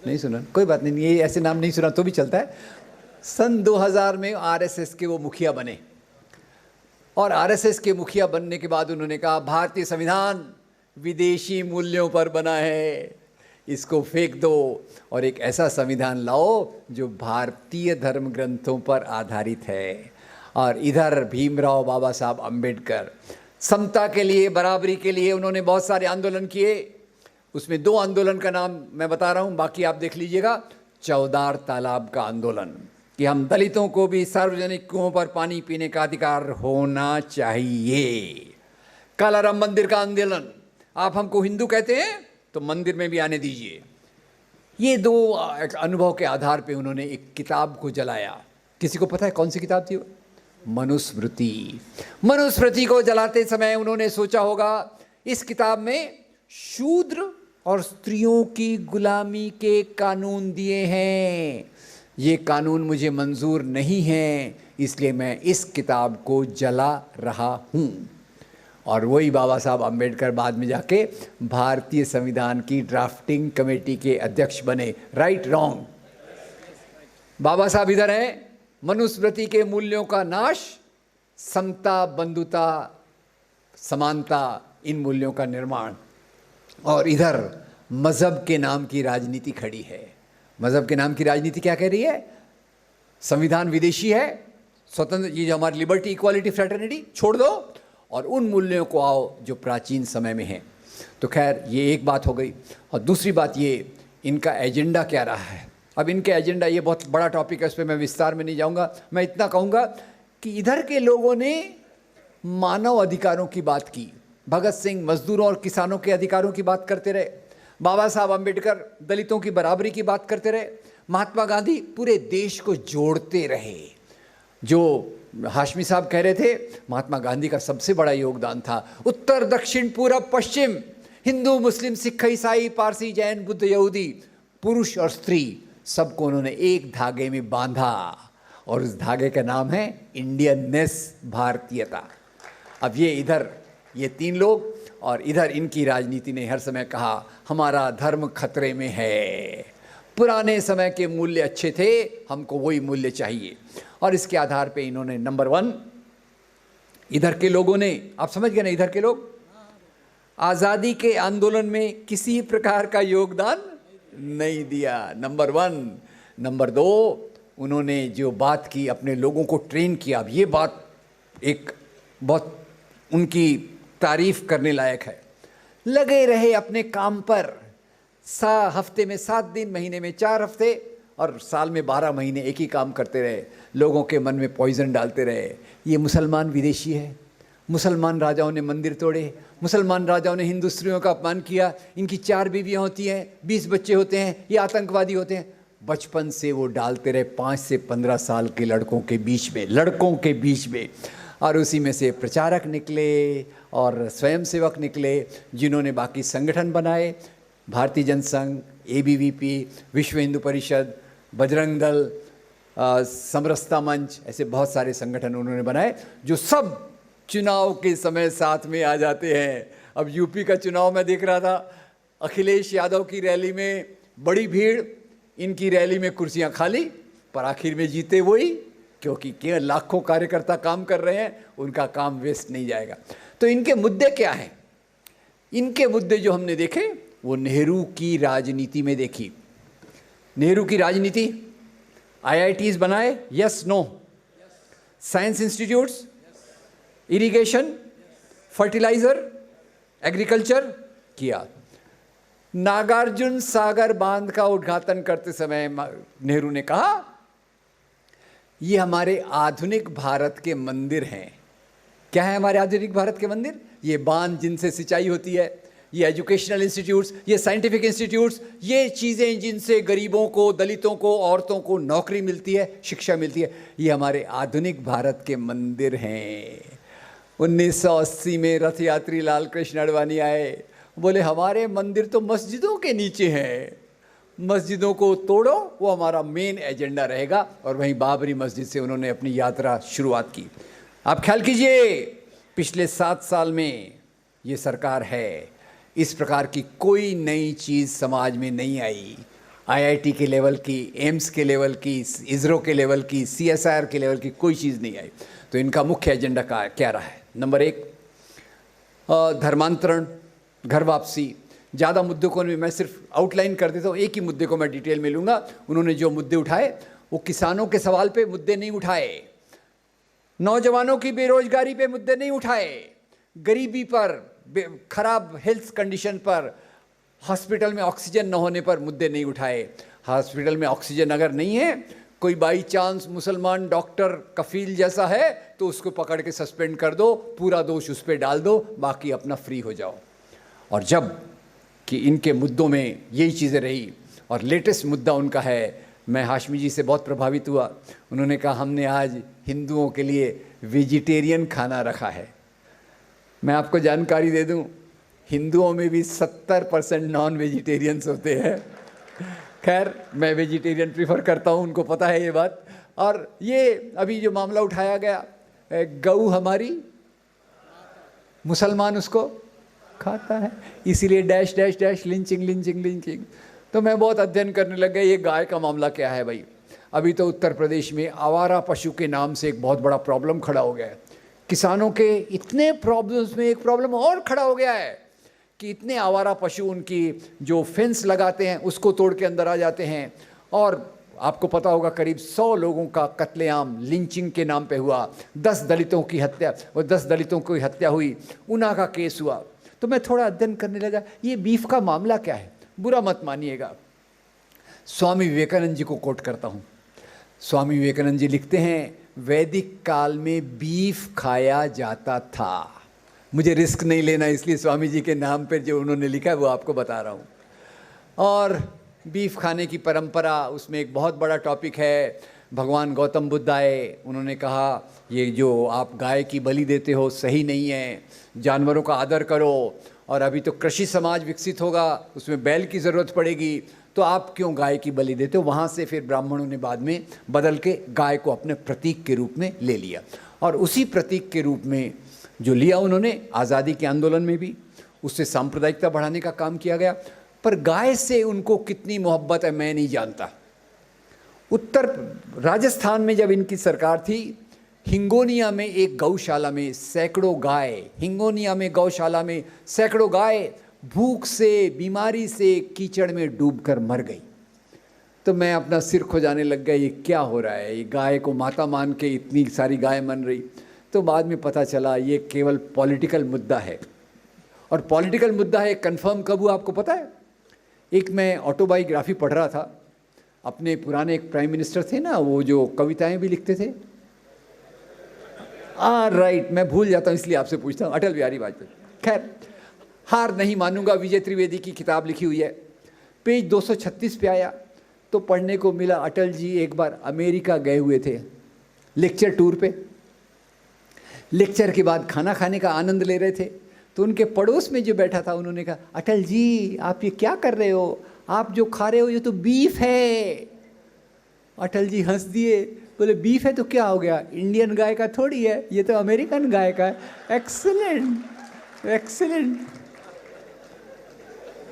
नहीं सुना? कोई बात नहीं, ये ऐसे नाम नहीं सुना तो भी चलता है। सन 2000 में आरएसएस के वो मुखिया बने और आरएसएस के मुखिया बनने के बाद उन्होंने कहा भारतीय संविधान विदेशी मूल्यों पर बना है, इसको फेंक दो और एक ऐसा संविधान लाओ जो भारतीय धर्म ग्रंथों पर आधारित है। और इधर भीमराव बाबा साहब अंबेडकर समता के लिए, बराबरी के लिए उन्होंने बहुत सारे आंदोलन किए। उसमें 2 आंदोलन का नाम मैं बता रहा हूँ, बाकी आप देख लीजिएगा। चौदार तालाब का आंदोलन कि हम दलितों को भी सार्वजनिक कुओं पर पानी पीने का अधिकार होना चाहिए। काला राम मंदिर का आंदोलन, आप हमको हिंदू कहते हैं तो मंदिर में भी आने दीजिए। ये 2 अनुभव के आधार पे उन्होंने एक किताब को जलाया। किसी को पता है कौन सी किताब थी वो? मनुस्मृति। मनुस्मृति को जलाते समय उन्होंने सोचा होगा इस किताब में शूद्र और स्त्रियों की गुलामी के कानून दिए हैं, ये कानून मुझे मंजूर नहीं है, इसलिए मैं इस किताब को जला रहा हूँ। और वही बाबा साहब अंबेडकर बाद में जाके भारतीय संविधान की ड्राफ्टिंग कमेटी के अध्यक्ष बने। Right wrong? बाबा साहब इधर हैं, मनुस्मृति के मूल्यों का नाश, समता, बंधुता, समानता, इन मूल्यों का निर्माण। और इधर मज़हब के नाम की राजनीति खड़ी है। मज़हब के नाम की राजनीति क्या कह रही है? संविधान विदेशी है, स्वतंत्र, ये जो हमारी लिबर्टी, इक्वालिटी, फ्रेटर्निटी छोड़ दो और उन मूल्यों को आओ जो प्राचीन समय में हैं। तो खैर ये एक बात हो गई। और दूसरी बात ये, इनका एजेंडा क्या रहा है। अब इनके एजेंडा, ये बहुत बड़ा टॉपिक है, उस पर मैं विस्तार में नहीं जाऊँगा। मैं इतना कहूँगा कि इधर के लोगों ने मानव अधिकारों की बात की। भगत सिंह मजदूरों और किसानों के अधिकारों की बात करते रहे, बाबा साहब अंबेडकर दलितों की बराबरी की बात करते रहे, महात्मा गांधी पूरे देश को जोड़ते रहे। जो हाशमी साहब कह रहे थे महात्मा गांधी का सबसे बड़ा योगदान था उत्तर दक्षिण पूरब पश्चिम, हिंदू मुस्लिम सिख ईसाई पारसी जैन बुद्ध यहूदी, पुरुष और स्त्री, सबको उन्होंने एक धागे में बांधा और उस धागे का नाम है इंडियननेस, भारतीयता। अब ये इधर ये तीन लोग और इधर इनकी राजनीति ने हर समय कहा हमारा धर्म खतरे में है, पुराने समय के मूल्य अच्छे थे, हमको वही मूल्य चाहिए। और इसके आधार पे इन्होंने नंबर 1 इधर के लोगों ने, आप समझ गए ना, इधर के लोग आज़ादी के आंदोलन में किसी प्रकार का योगदान नहीं दिया, नंबर 1। नंबर 2, उन्होंने जो बात की अपने लोगों को ट्रेन किया। अब ये बात एक बहुत उनकी तारीफ करने लायक है। लगे रहे अपने काम पर, हफ्ते में 7 दिन, महीने में 4 हफ्ते और साल में 12 महीने एक ही काम करते रहे, लोगों के मन में पॉइजन डालते रहे। ये मुसलमान विदेशी है, मुसलमान राजाओं ने मंदिर तोड़े, मुसलमान राजाओं ने हिंदू स्त्रियों का अपमान किया, इनकी 4 बीवियाँ होती हैं, 20 बच्चे होते हैं, ये आतंकवादी होते हैं। बचपन से वो डालते रहे 5 से 15 साल के लड़कों के बीच में, और उसी में से प्रचारक निकले और स्वयंसेवक निकले जिन्होंने बाकी संगठन बनाए, भारतीय जनसंघ, ABVP, विश्व हिंदू परिषद, बजरंग दल, समरसता मंच, ऐसे बहुत सारे संगठन उन्होंने बनाए जो सब चुनाव के समय साथ में आ जाते हैं। अब यूपी का चुनाव मैं देख रहा था, अखिलेश यादव की रैली में बड़ी भीड़, इनकी रैली में कुर्सियां खाली, पर आखिर में जीते वही, क्योंकि केवल लाखों कार्यकर्ता काम कर रहे हैं, उनका काम वेस्ट नहीं जाएगा। तो इनके मुद्दे क्या हैं? इनके मुद्दे जो हमने देखे वो नेहरू की राजनीति में देखी। नेहरू की राजनीति, IITs बनाए, yes no, science institutes, irrigation, fertiliser, agriculture किया। नागार्जुन सागर बांध का उद्घाटन करते समय नेहरू ने कहा ये हमारे आधुनिक भारत के मंदिर हैं। क्या है हमारे आधुनिक भारत के मंदिर? ये बांध जिनसे सिंचाई होती है, ये एजुकेशनल इंस्टीट्यूट्स, ये साइंटिफिक इंस्टीट्यूट्स, ये चीज़ें जिनसे गरीबों को, दलितों को, औरतों को नौकरी मिलती है, शिक्षा मिलती है, ये हमारे आधुनिक भारत के मंदिर हैं। 1980 में रथ यात्री लाल कृष्ण आडवाणी आए, बोले हमारे मंदिर तो मस्जिदों के नीचे हैं, मस्जिदों को तोड़ो, वो हमारा मेन एजेंडा रहेगा। और वहीं बाबरी मस्जिद से उन्होंने अपनी यात्रा शुरुआत की। आप ख्याल कीजिए पिछले 7 साल में ये सरकार है, इस प्रकार की कोई नई चीज़ समाज में नहीं आई। IIT के लेवल की, एम्स के लेवल की, इसरो के लेवल की, CSIR के लेवल की कोई चीज़ नहीं आई। तो इनका मुख्य एजेंडा क्या रहा है? नंबर 1 धर्मांतरण, घर वापसी। ज़्यादा मुद्दों को मैं सिर्फ आउटलाइन कर देता हूँ, एक ही मुद्दे को मैं डिटेल में लूँगा। उन्होंने जो मुद्दे उठाए वो किसानों के सवाल पे मुद्दे नहीं उठाए, नौजवानों की बेरोजगारी पे मुद्दे नहीं उठाए, गरीबी पर, खराब हेल्थ कंडीशन पर, हॉस्पिटल में ऑक्सीजन न होने पर मुद्दे नहीं उठाए। हॉस्पिटल में ऑक्सीजन अगर नहीं है, कोई बाई चांस मुसलमान डॉक्टर कफील जैसा है तो उसको पकड़ के सस्पेंड कर दो, पूरा दोष उस पर डाल दो, बाकी अपना फ्री हो जाओ। और जब कि इनके मुद्दों में यही चीज़ें रही, और लेटेस्ट मुद्दा उनका है, मैं हाशमी जी से बहुत प्रभावित हुआ। उन्होंने कहा हमने आज हिंदुओं के लिए वेजिटेरियन खाना रखा है। मैं आपको जानकारी दे दूं, हिंदुओं में भी 70% नॉन वेजिटेरियंस होते हैं। खैर मैं वेजिटेरियन प्रीफर करता हूं, उनको पता है ये बात। और ये अभी जो मामला उठाया गया, गऊ हमारी, मुसलमान उसको खाता है, इसीलिए dash dash dash lynching lynching lynching. तो मैं बहुत अध्ययन करने लग गया, ये गाय का मामला क्या है भाई। अभी तो उत्तर प्रदेश में आवारा पशु के नाम से एक बहुत बड़ा प्रॉब्लम खड़ा हो गया है। किसानों के इतने प्रॉब्लम्स में एक प्रॉब्लम और खड़ा हो गया है कि इतने आवारा पशु उनकी जो फेंस लगाते हैं उसको तोड़ के अंदर आ जाते हैं। और आपको पता होगा करीब 100 लोगों का कत्लेआम लिंचिंग के नाम पे हुआ, 10 दलितों की हत्या, और 10 दलितों की हत्या हुई, उना का केस हुआ। तो मैं थोड़ा अध्ययन करने लगा, ये बीफ का मामला क्या है। बुरा मत मानिएगा, स्वामी विवेकानंद जी को कोट करता हूँ। स्वामी विवेकानंद जी लिखते हैं, वैदिक काल में बीफ खाया जाता था। मुझे रिस्क नहीं लेना, इसलिए स्वामी जी के नाम पर जो उन्होंने लिखा है वो आपको बता रहा हूँ। और बीफ खाने की परंपरा, उसमें एक बहुत बड़ा टॉपिक है। भगवान गौतम बुद्ध आए, उन्होंने कहा ये जो आप गाय की बलि देते हो सही नहीं है, जानवरों का आदर करो, और अभी तो कृषि समाज विकसित होगा, उसमें बैल की ज़रूरत पड़ेगी, तो आप क्यों गाय की बलि देते हो। वहाँ से फिर ब्राह्मणों ने बाद में बदल के गाय को अपने प्रतीक के रूप में ले लिया, और उसी प्रतीक के रूप में जो लिया उन्होंने आज़ादी के आंदोलन में भी, उससे सांप्रदायिकता बढ़ाने का काम किया गया। पर गाय से उनको कितनी मोहब्बत है मैं नहीं जानता। उत्तर राजस्थान में जब इनकी सरकार थी, हिंगोनिया में एक गौशाला में सैकड़ों गाय, हिंगोनिया में गौशाला में सैकड़ों गाय भूख से, बीमारी से, कीचड़ में डूबकर मर गई। तो मैं अपना सिर खुजाने लग गया, ये क्या हो रहा है, ये गाय को माता मान के इतनी सारी गाय मर रही। तो बाद में पता चला ये केवल पॉलिटिकल मुद्दा है, और पॉलिटिकल मुद्दा है कंफर्म कब हुआ आपको पता है? एक मैं ऑटोबायोग्राफी पढ़ रहा था, अपने पुराने एक प्राइम मिनिस्टर थे ना, वो जो कविताएं भी लिखते थे, राइट, मैं भूल जाता हूँ इसलिए आपसे पूछता हूँ, अटल बिहारी वाजपेयी। खैर, हार नहीं मानूंगा, विजय त्रिवेदी की किताब लिखी हुई है, पेज 236 पे आया तो पढ़ने को मिला अटल जी एक बार अमेरिका गए हुए थे लेक्चर टूर पे। लेक्चर के बाद खाना खाने का आनंद ले रहे थे, तो उनके पड़ोस में जो बैठा था उन्होंने कहा, अटल जी आप ये क्या कर रहे हो, आप जो खा रहे हो ये तो बीफ है। अटल जी हंस दिए, बोले बीफ है तो क्या हो गया, इंडियन गाय का थोड़ी है, ये तो अमेरिकन गाय का है। Excellent, excellent.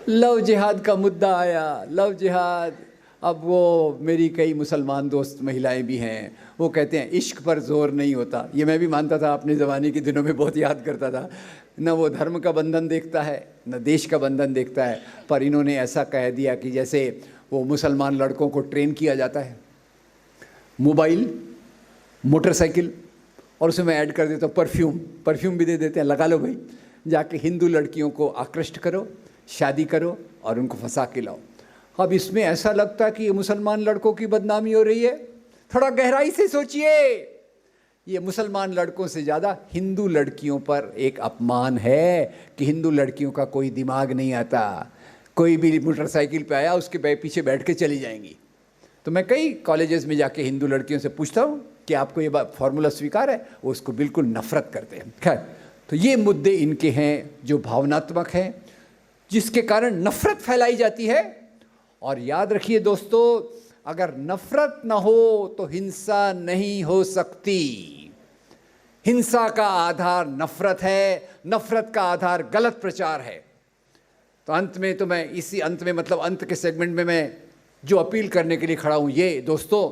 लव जिहाद का मुद्दा आया, लव जिहाद। अब वो मेरी कई मुसलमान दोस्त महिलाएं भी हैं, वो कहते हैं इश्क पर जोर नहीं होता। ये मैं भी मानता था, अपने ज़माने के दिनों में बहुत याद करता था। न वो धर्म का बंधन देखता है, न देश का बंधन देखता है, पर इन्होंने ऐसा कह दिया कि जैसे वो मुसलमान लड़कों को ट्रेन किया जाता है, मोबाइल, मोटरसाइकिल, और उसमें मैं ऐड कर देता हूँ परफ्यूम, परफ्यूम भी दे देते हैं, लगा लो भाई, जाके हिंदू लड़कियों को आकृष्ट करो, शादी करो और उनको फंसा के लाओ। अब इसमें ऐसा लगता है कि ये मुसलमान लड़कों की बदनामी हो रही है। थोड़ा गहराई से सोचिए, ये मुसलमान लड़कों से ज़्यादा हिंदू लड़कियों पर एक अपमान है कि हिंदू लड़कियों का कोई दिमाग नहीं आता, कोई भी मोटरसाइकिल पे आया उसके पीछे बैठ के चली जाएंगी। तो मैं कई कॉलेजेस में जाके हिंदू लड़कियों से पूछता हूँ कि आपको ये फॉर्मूला स्वीकार है, वो उसको बिल्कुल नफरत करते हैं। खैर, तो ये मुद्दे इनके हैं जो भावनात्मक हैं, जिसके कारण नफरत फैलाई जाती है। और याद रखिए दोस्तों, अगर नफरत न हो तो हिंसा नहीं हो सकती। हिंसा का आधार नफरत है, नफरत का आधार गलत प्रचार है। तो अंत में तो मैं इसी अंत में मतलब अंत के सेगमेंट में मैं जो अपील करने के लिए खड़ा हूं ये दोस्तों,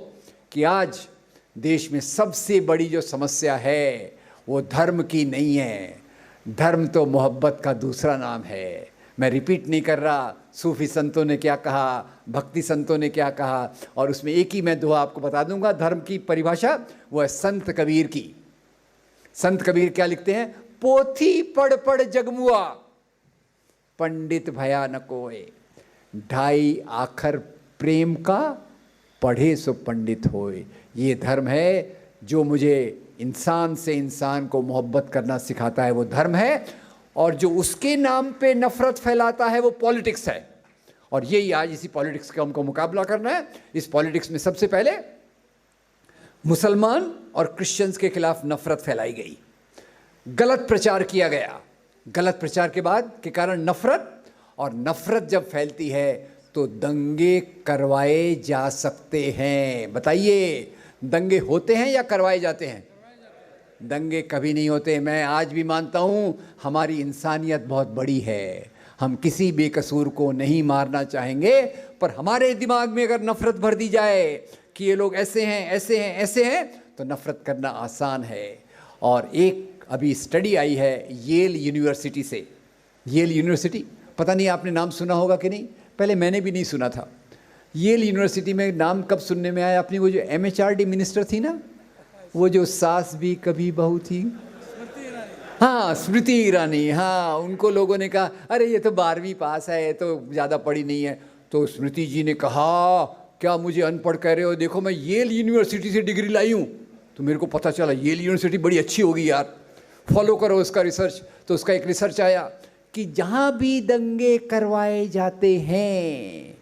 कि आज देश में सबसे बड़ी जो समस्या है वो धर्म की नहीं है। धर्म तो मोहब्बत का दूसरा नाम है। मैं रिपीट नहीं कर रहा, सूफी संतों ने क्या कहा, भक्ति संतों ने क्या कहा, और उसमें एक ही मैं दुआ आपको बता दूंगा। धर्म की परिभाषा वो है संत कबीर की। संत कबीर क्या लिखते हैं? पोथी पढ़ पढ़ जगमुआ, पंडित भया न कोय, ढाई आखर प्रेम का, पढ़े सो पंडित होए। ये धर्म है जो मुझे इंसान से इंसान को मोहब्बत करना सिखाता है, वो धर्म है। और जो उसके नाम पे नफरत फैलाता है वो पॉलिटिक्स है। और यही आज इसी पॉलिटिक्स का हमको मुकाबला करना है। इस पॉलिटिक्स में सबसे पहले मुसलमान और क्रिश्चियंस के खिलाफ नफरत फैलाई गई, गलत प्रचार किया गया। गलत प्रचार के बाद के कारण नफरत, और नफरत जब फैलती है तो दंगे करवाए जा सकते हैं। बताइए, दंगे होते हैं या करवाए जाते हैं? दंगे कभी नहीं होते। मैं आज भी मानता हूँ हमारी इंसानियत बहुत बड़ी है, हम किसी बेकसूर को नहीं मारना चाहेंगे, पर हमारे दिमाग में अगर नफरत भर दी जाए कि ये लोग ऐसे हैं, ऐसे हैं, ऐसे हैं, तो नफरत करना आसान है। और एक अभी स्टडी आई है येल यूनिवर्सिटी से। येल यूनिवर्सिटी, पता नहीं आपने नाम सुना होगा कि नहीं, पहले मैंने भी नहीं सुना था। येल यूनिवर्सिटी में नाम कब सुनने में आया? अपनी वो जो MHRD मिनिस्टर थी ना, वो जो सास भी कभी बहू थी, हाँ, स्मृति ईरानी, हाँ, उनको लोगों ने कहा अरे ये तो 12वीं पास है, ये तो ज़्यादा पढ़ी नहीं है। तो स्मृति जी ने कहा क्या मुझे अनपढ़ कह रहे हो, देखो मैं येल यूनिवर्सिटी से डिग्री लाई हूँ। तो मेरे को पता चला येल यूनिवर्सिटी बड़ी अच्छी होगी यार, फॉलो करो उसका रिसर्च। तो उसका एक रिसर्च आया कि जहाँ भी दंगे करवाए जाते हैं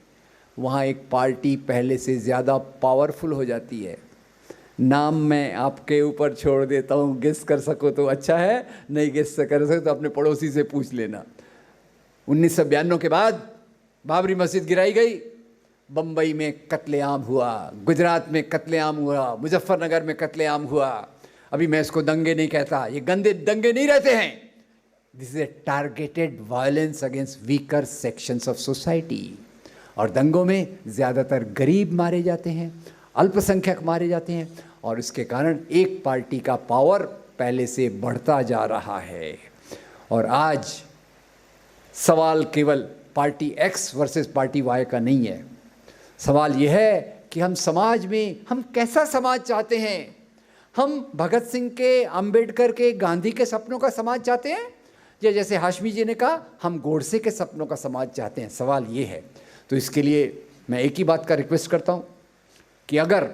वहाँ एक पार्टी पहले से ज़्यादा पावरफुल हो जाती है। नाम मैं आपके ऊपर छोड़ देता हूँ, गेस कर सको तो अच्छा है, नहीं गेस कर सको तो अपने पड़ोसी से पूछ लेना। 1992 के बाद बाबरी मस्जिद गिराई गई, बम्बई में कत्लेआम हुआ, गुजरात में कत्लेआम हुआ, मुजफ्फरनगर में कत्लेआम हुआ। अभी मैं इसको दंगे नहीं कहता, ये गंदे दंगे नहीं रहते हैं। This is a targeted violence against weaker sections of society. और दंगों में ज़्यादातर गरीब मारे जाते हैं, अल्पसंख्यक मारे जाते हैं, और इसके कारण एक पार्टी का पावर पहले से बढ़ता जा रहा है। और आज सवाल केवल party X versus party Y का नहीं है। सवाल यह है कि हम समाज में हम कैसा समाज चाहते हैं। हम भगत सिंह के, अंबेडकर के, गांधी के सपनों का समाज चाहते हैं, या जैसे हाशमी जी ने कहा हम गोडसे के सपनों का समाज चाहते हैं। सवाल ये है। तो इसके लिए मैं एक ही बात का रिक्वेस्ट करता हूँ कि अगर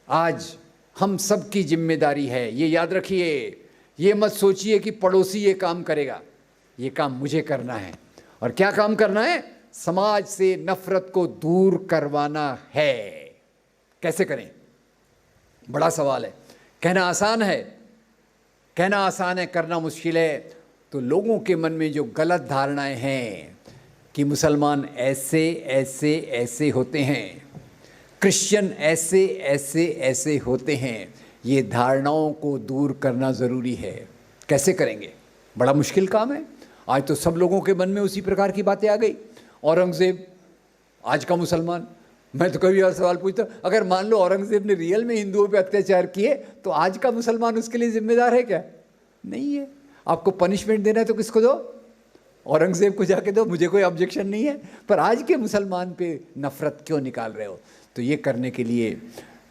आज हम सब की जिम्मेदारी है, ये याद रखिए, ये मत सोचिए कि पड़ोसी ये काम करेगा, ये काम मुझे करना है। और क्या काम करना है? समाज से नफरत को दूर करवाना है। कैसे करें? बड़ा सवाल है। कहना आसान है, कहना आसान है, करना मुश्किल है। तो लोगों के मन में जो गलत धारणाएं हैं कि मुसलमान ऐसे ऐसे ऐसे होते हैं, क्रिश्चियन ऐसे ऐसे ऐसे होते हैं, ये धारणाओं को दूर करना ज़रूरी है। कैसे करेंगे? बड़ा मुश्किल काम है। आज तो सब लोगों के मन में उसी प्रकार की बातें आ गई। औरंगज़ेब आज का मुसलमान। मैं तो कभी और सवाल पूछता, अगर मान लो औरंगज़ेब ने रियल में हिंदुओं पे अत्याचार किए तो आज का मुसलमान उसके लिए जिम्मेदार है क्या? नहीं है। आपको पनिशमेंट देना है तो किसको दो? औरंगज़ेब को जाके दो, मुझे कोई ऑब्जेक्शन नहीं है। पर आज के मुसलमान पे नफ़रत क्यों निकाल रहे हो? तो ये करने के लिए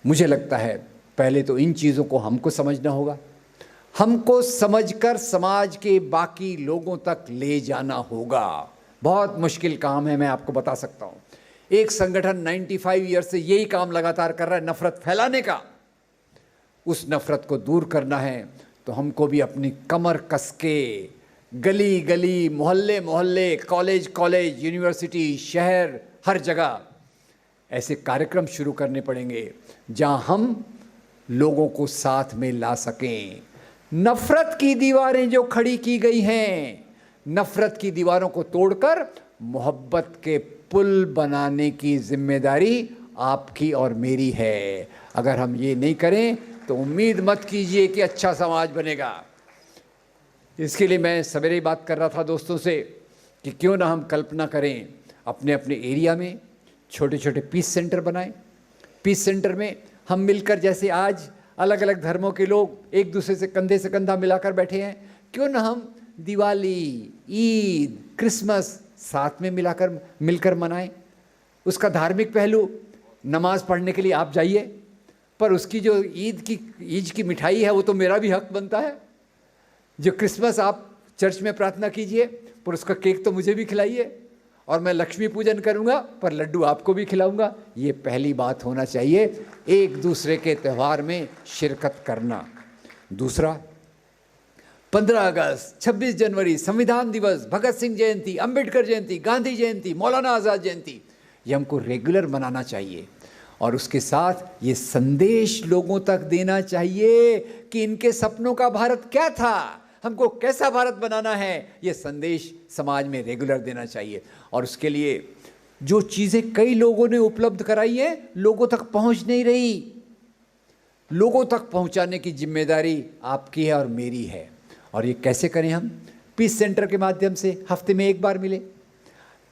मुझे लगता है पहले तो इन चीज़ों को हमको समझना होगा। हमको समझकर समाज के बाकी लोगों तक ले जाना होगा। बहुत मुश्किल काम है, मैं आपको बता सकता हूँ। एक संगठन 95 ईयर से यही काम लगातार कर रहा है, नफ़रत फैलाने का। उस नफ़रत को दूर करना है तो हमको भी अपनी कमर कस के गली गली, मोहल्ले मोहल्ले, कॉलेज कॉलेज, यूनिवर्सिटी, शहर, हर जगह ऐसे कार्यक्रम शुरू करने पड़ेंगे जहां हम लोगों को साथ में ला सकें। नफ़रत की दीवारें जो खड़ी की गई हैं, नफ़रत की दीवारों को तोड़कर मोहब्बत के पुल बनाने की जिम्मेदारी आपकी और मेरी है। अगर हम ये नहीं करें तो उम्मीद मत कीजिए कि अच्छा समाज बनेगा। इसके लिए मैं सवेरे बात कर रहा था दोस्तों से कि क्यों ना हम कल्पना करें, अपने अपने एरिया में छोटे छोटे पीस सेंटर बनाएं। पीस सेंटर में हम मिलकर, जैसे आज अलग अलग धर्मों के लोग एक दूसरे से कंधा मिलाकर बैठे हैं, क्यों ना हम दिवाली, ईद, क्रिसमस साथ में मिलकर मनाएं। उसका धार्मिक पहलू, नमाज पढ़ने के लिए आप जाइए, पर उसकी जो ईद की मिठाई है वो तो मेरा भी हक बनता है। जो क्रिसमस आप चर्च में प्रार्थना कीजिए, पर उसका केक तो मुझे भी खिलाइए। और मैं लक्ष्मी पूजन करूंगा पर लड्डू आपको भी खिलाऊंगा। ये पहली बात होना चाहिए, एक दूसरे के त्यौहार में शिरकत करना। दूसरा, 15 अगस्त, 26 जनवरी, संविधान दिवस, भगत सिंह जयंती, अंबेडकर जयंती, गांधी जयंती, मौलाना आज़ाद जयंती, ये हमको रेगुलर मनाना चाहिए। और उसके साथ ये संदेश लोगों तक देना चाहिए कि इनके सपनों का भारत क्या था, हमको कैसा भारत बनाना है। ये संदेश समाज में रेगुलर देना चाहिए। और उसके लिए जो चीज़ें कई लोगों ने उपलब्ध कराई है, लोगों तक पहुंच नहीं रही। लोगों तक पहुंचाने की जिम्मेदारी आपकी है और मेरी है। और ये कैसे करें हम? पीस सेंटर के माध्यम से हफ्ते में एक बार मिले।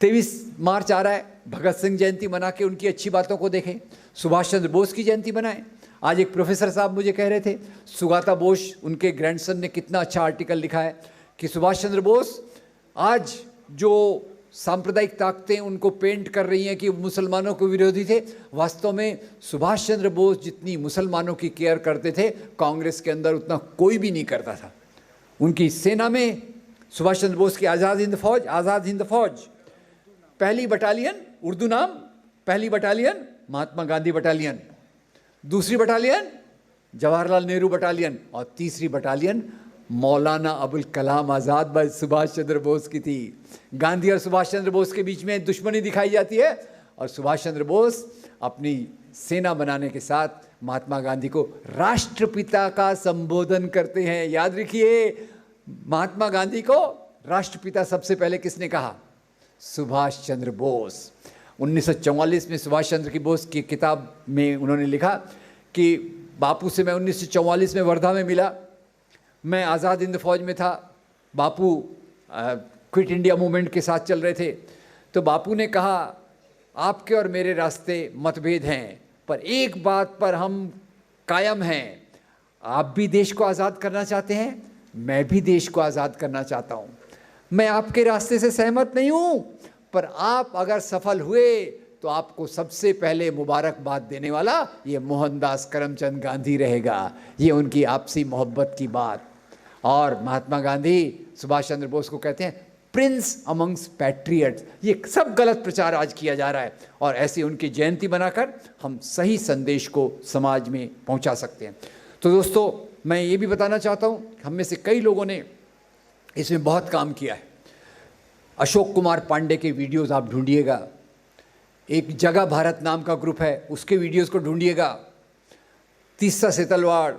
23 मार्च आ रहा है, भगत सिंह जयंती मना के उनकी अच्छी बातों को देखें। सुभाष चंद्र बोस की जयंती मनाएं। आज एक प्रोफेसर साहब मुझे कह रहे थे, सुगाता बोस, उनके ग्रैंडसन ने कितना अच्छा आर्टिकल लिखा है कि सुभाष चंद्र बोस आज जो सांप्रदायिक ताकतें उनको पेंट कर रही हैं कि मुसलमानों के विरोधी थे, वास्तव में सुभाष चंद्र बोस जितनी मुसलमानों की केयर करते थे, कांग्रेस के अंदर उतना कोई भी नहीं करता था। उनकी सेना में सुभाष चंद्र बोस की आज़ाद हिंद फौज, पहली बटालियन उर्दू नाम, पहली बटालियन महात्मा गांधी बटालियन, दूसरी बटालियन जवाहरलाल नेहरू बटालियन, और तीसरी बटालियन मौलाना अबुल कलाम आज़ाद भाई सुभाष चंद्र बोस की थी। गांधी और सुभाष चंद्र बोस के बीच में दुश्मनी दिखाई जाती है, और सुभाष चंद्र बोस अपनी सेना बनाने के साथ महात्मा गांधी को राष्ट्रपिता का संबोधन करते हैं। याद रखिए, महात्मा गांधी को राष्ट्रपिता सबसे पहले किसने कहा? सुभाष चंद्र बोस। 1944 में सुभाष चंद्र बोस की किताब में उन्होंने लिखा कि बापू से मैं 1944 में वर्धा में मिला, मैं आज़ाद हिंद फौज में था, बापू क्विट इंडिया मूवमेंट के साथ चल रहे थे। तो बापू ने कहा, आपके और मेरे रास्ते मतभेद हैं, पर एक बात पर हम कायम हैं, आप भी देश को आज़ाद करना चाहते हैं, मैं भी देश को आज़ाद करना चाहता हूँ। मैं आपके रास्ते से सहमत नहीं हूँ, पर आप अगर सफल हुए तो आपको सबसे पहले मुबारकबाद देने वाला ये मोहनदास करमचंद गांधी रहेगा। ये उनकी आपसी मोहब्बत की बात। और महात्मा गांधी सुभाष चंद्र बोस को कहते हैं प्रिंस अमंग्स पैट्रियट्स। ये सब गलत प्रचार आज किया जा रहा है, और ऐसी उनकी जयंती बनाकर हम सही संदेश को समाज में पहुंचा सकते हैं। तो दोस्तों, मैं ये भी बताना चाहता हूँ, हम में से कई लोगों ने इसमें बहुत काम किया है। अशोक कुमार पांडे के वीडियोस आप ढूंढिएगा, एक जगह भारत नाम का ग्रुप है, उसके वीडियोस को ढूंढिएगा। तीस्ता सेतलवाड़,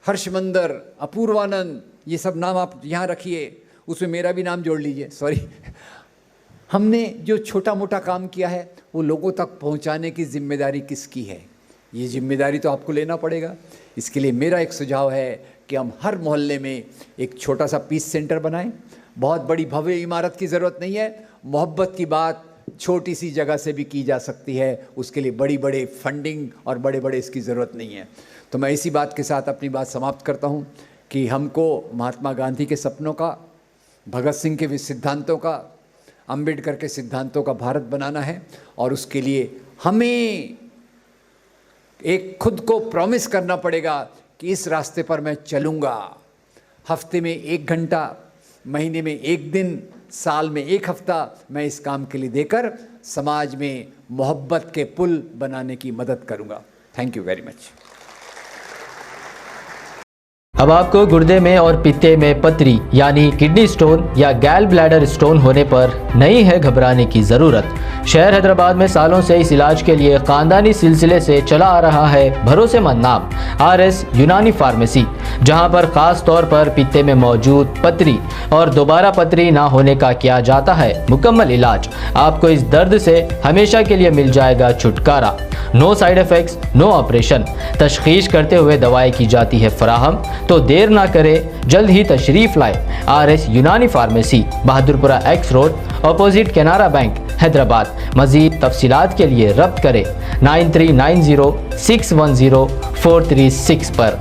हर्षमंदर, अपूर्वानंद, ये सब नाम आप यहाँ रखिए, उसमें मेरा भी नाम जोड़ लीजिए, सॉरी। हमने जो छोटा मोटा काम किया है वो लोगों तक पहुँचाने की जिम्मेदारी किसकी है? ये जिम्मेदारी तो आपको लेना पड़ेगा। इसके लिए मेरा एक सुझाव है कि हम हर मोहल्ले में एक छोटा सा पीस सेंटर बनाएं। बहुत बड़ी भव्य इमारत की ज़रूरत नहीं है, मोहब्बत की बात छोटी सी जगह से भी की जा सकती है। उसके लिए बड़ी बड़े फंडिंग और बड़े बड़े इसकी ज़रूरत नहीं है। तो मैं इसी बात के साथ अपनी बात समाप्त करता हूँ कि हमको महात्मा गांधी के सपनों का, भगत सिंह के सिद्धांतों का, अंबेडकर के सिद्धांतों का भारत बनाना है, और उसके लिए हमें एक खुद को प्रॉमिस करना पड़ेगा कि इस रास्ते पर मैं चलूँगा। हफ्ते में 1 घंटा, महीने में 1 दिन, साल में 1 हफ्ता मैं इस काम के लिए देकर समाज में मोहब्बत के पुल बनाने की मदद करूँगा। Thank you very much. अब आपको गुर्दे में और पित्ते में पथरी यानी किडनी स्टोन या गैल ब्लैडर स्टोन होने पर नहीं है घबराने की ज़रूरत। शहर हैदराबाद में सालों से इस इलाज के लिए खानदानी सिलसिले से चला आ रहा है भरोसेमंद नाम RS यूनानी फार्मेसी, जहां पर खास तौर पर पित्ते में मौजूद पथरी और दोबारा पथरी ना होने का किया जाता है मुकम्मल इलाज। आपको इस दर्द से हमेशा के लिए मिल जाएगा छुटकारा। No side effects, no operation, तशखीस करते हुए दवाएं की जाती है फराहम। तो देर ना करें, जल्द ही तशरीफ लाए RS Unani pharmacy, Bahadurpura X road, opposite Canara bank, Hyderabad. मजीद तफसीलात के लिए रब्त करें 9390 610 436 पर।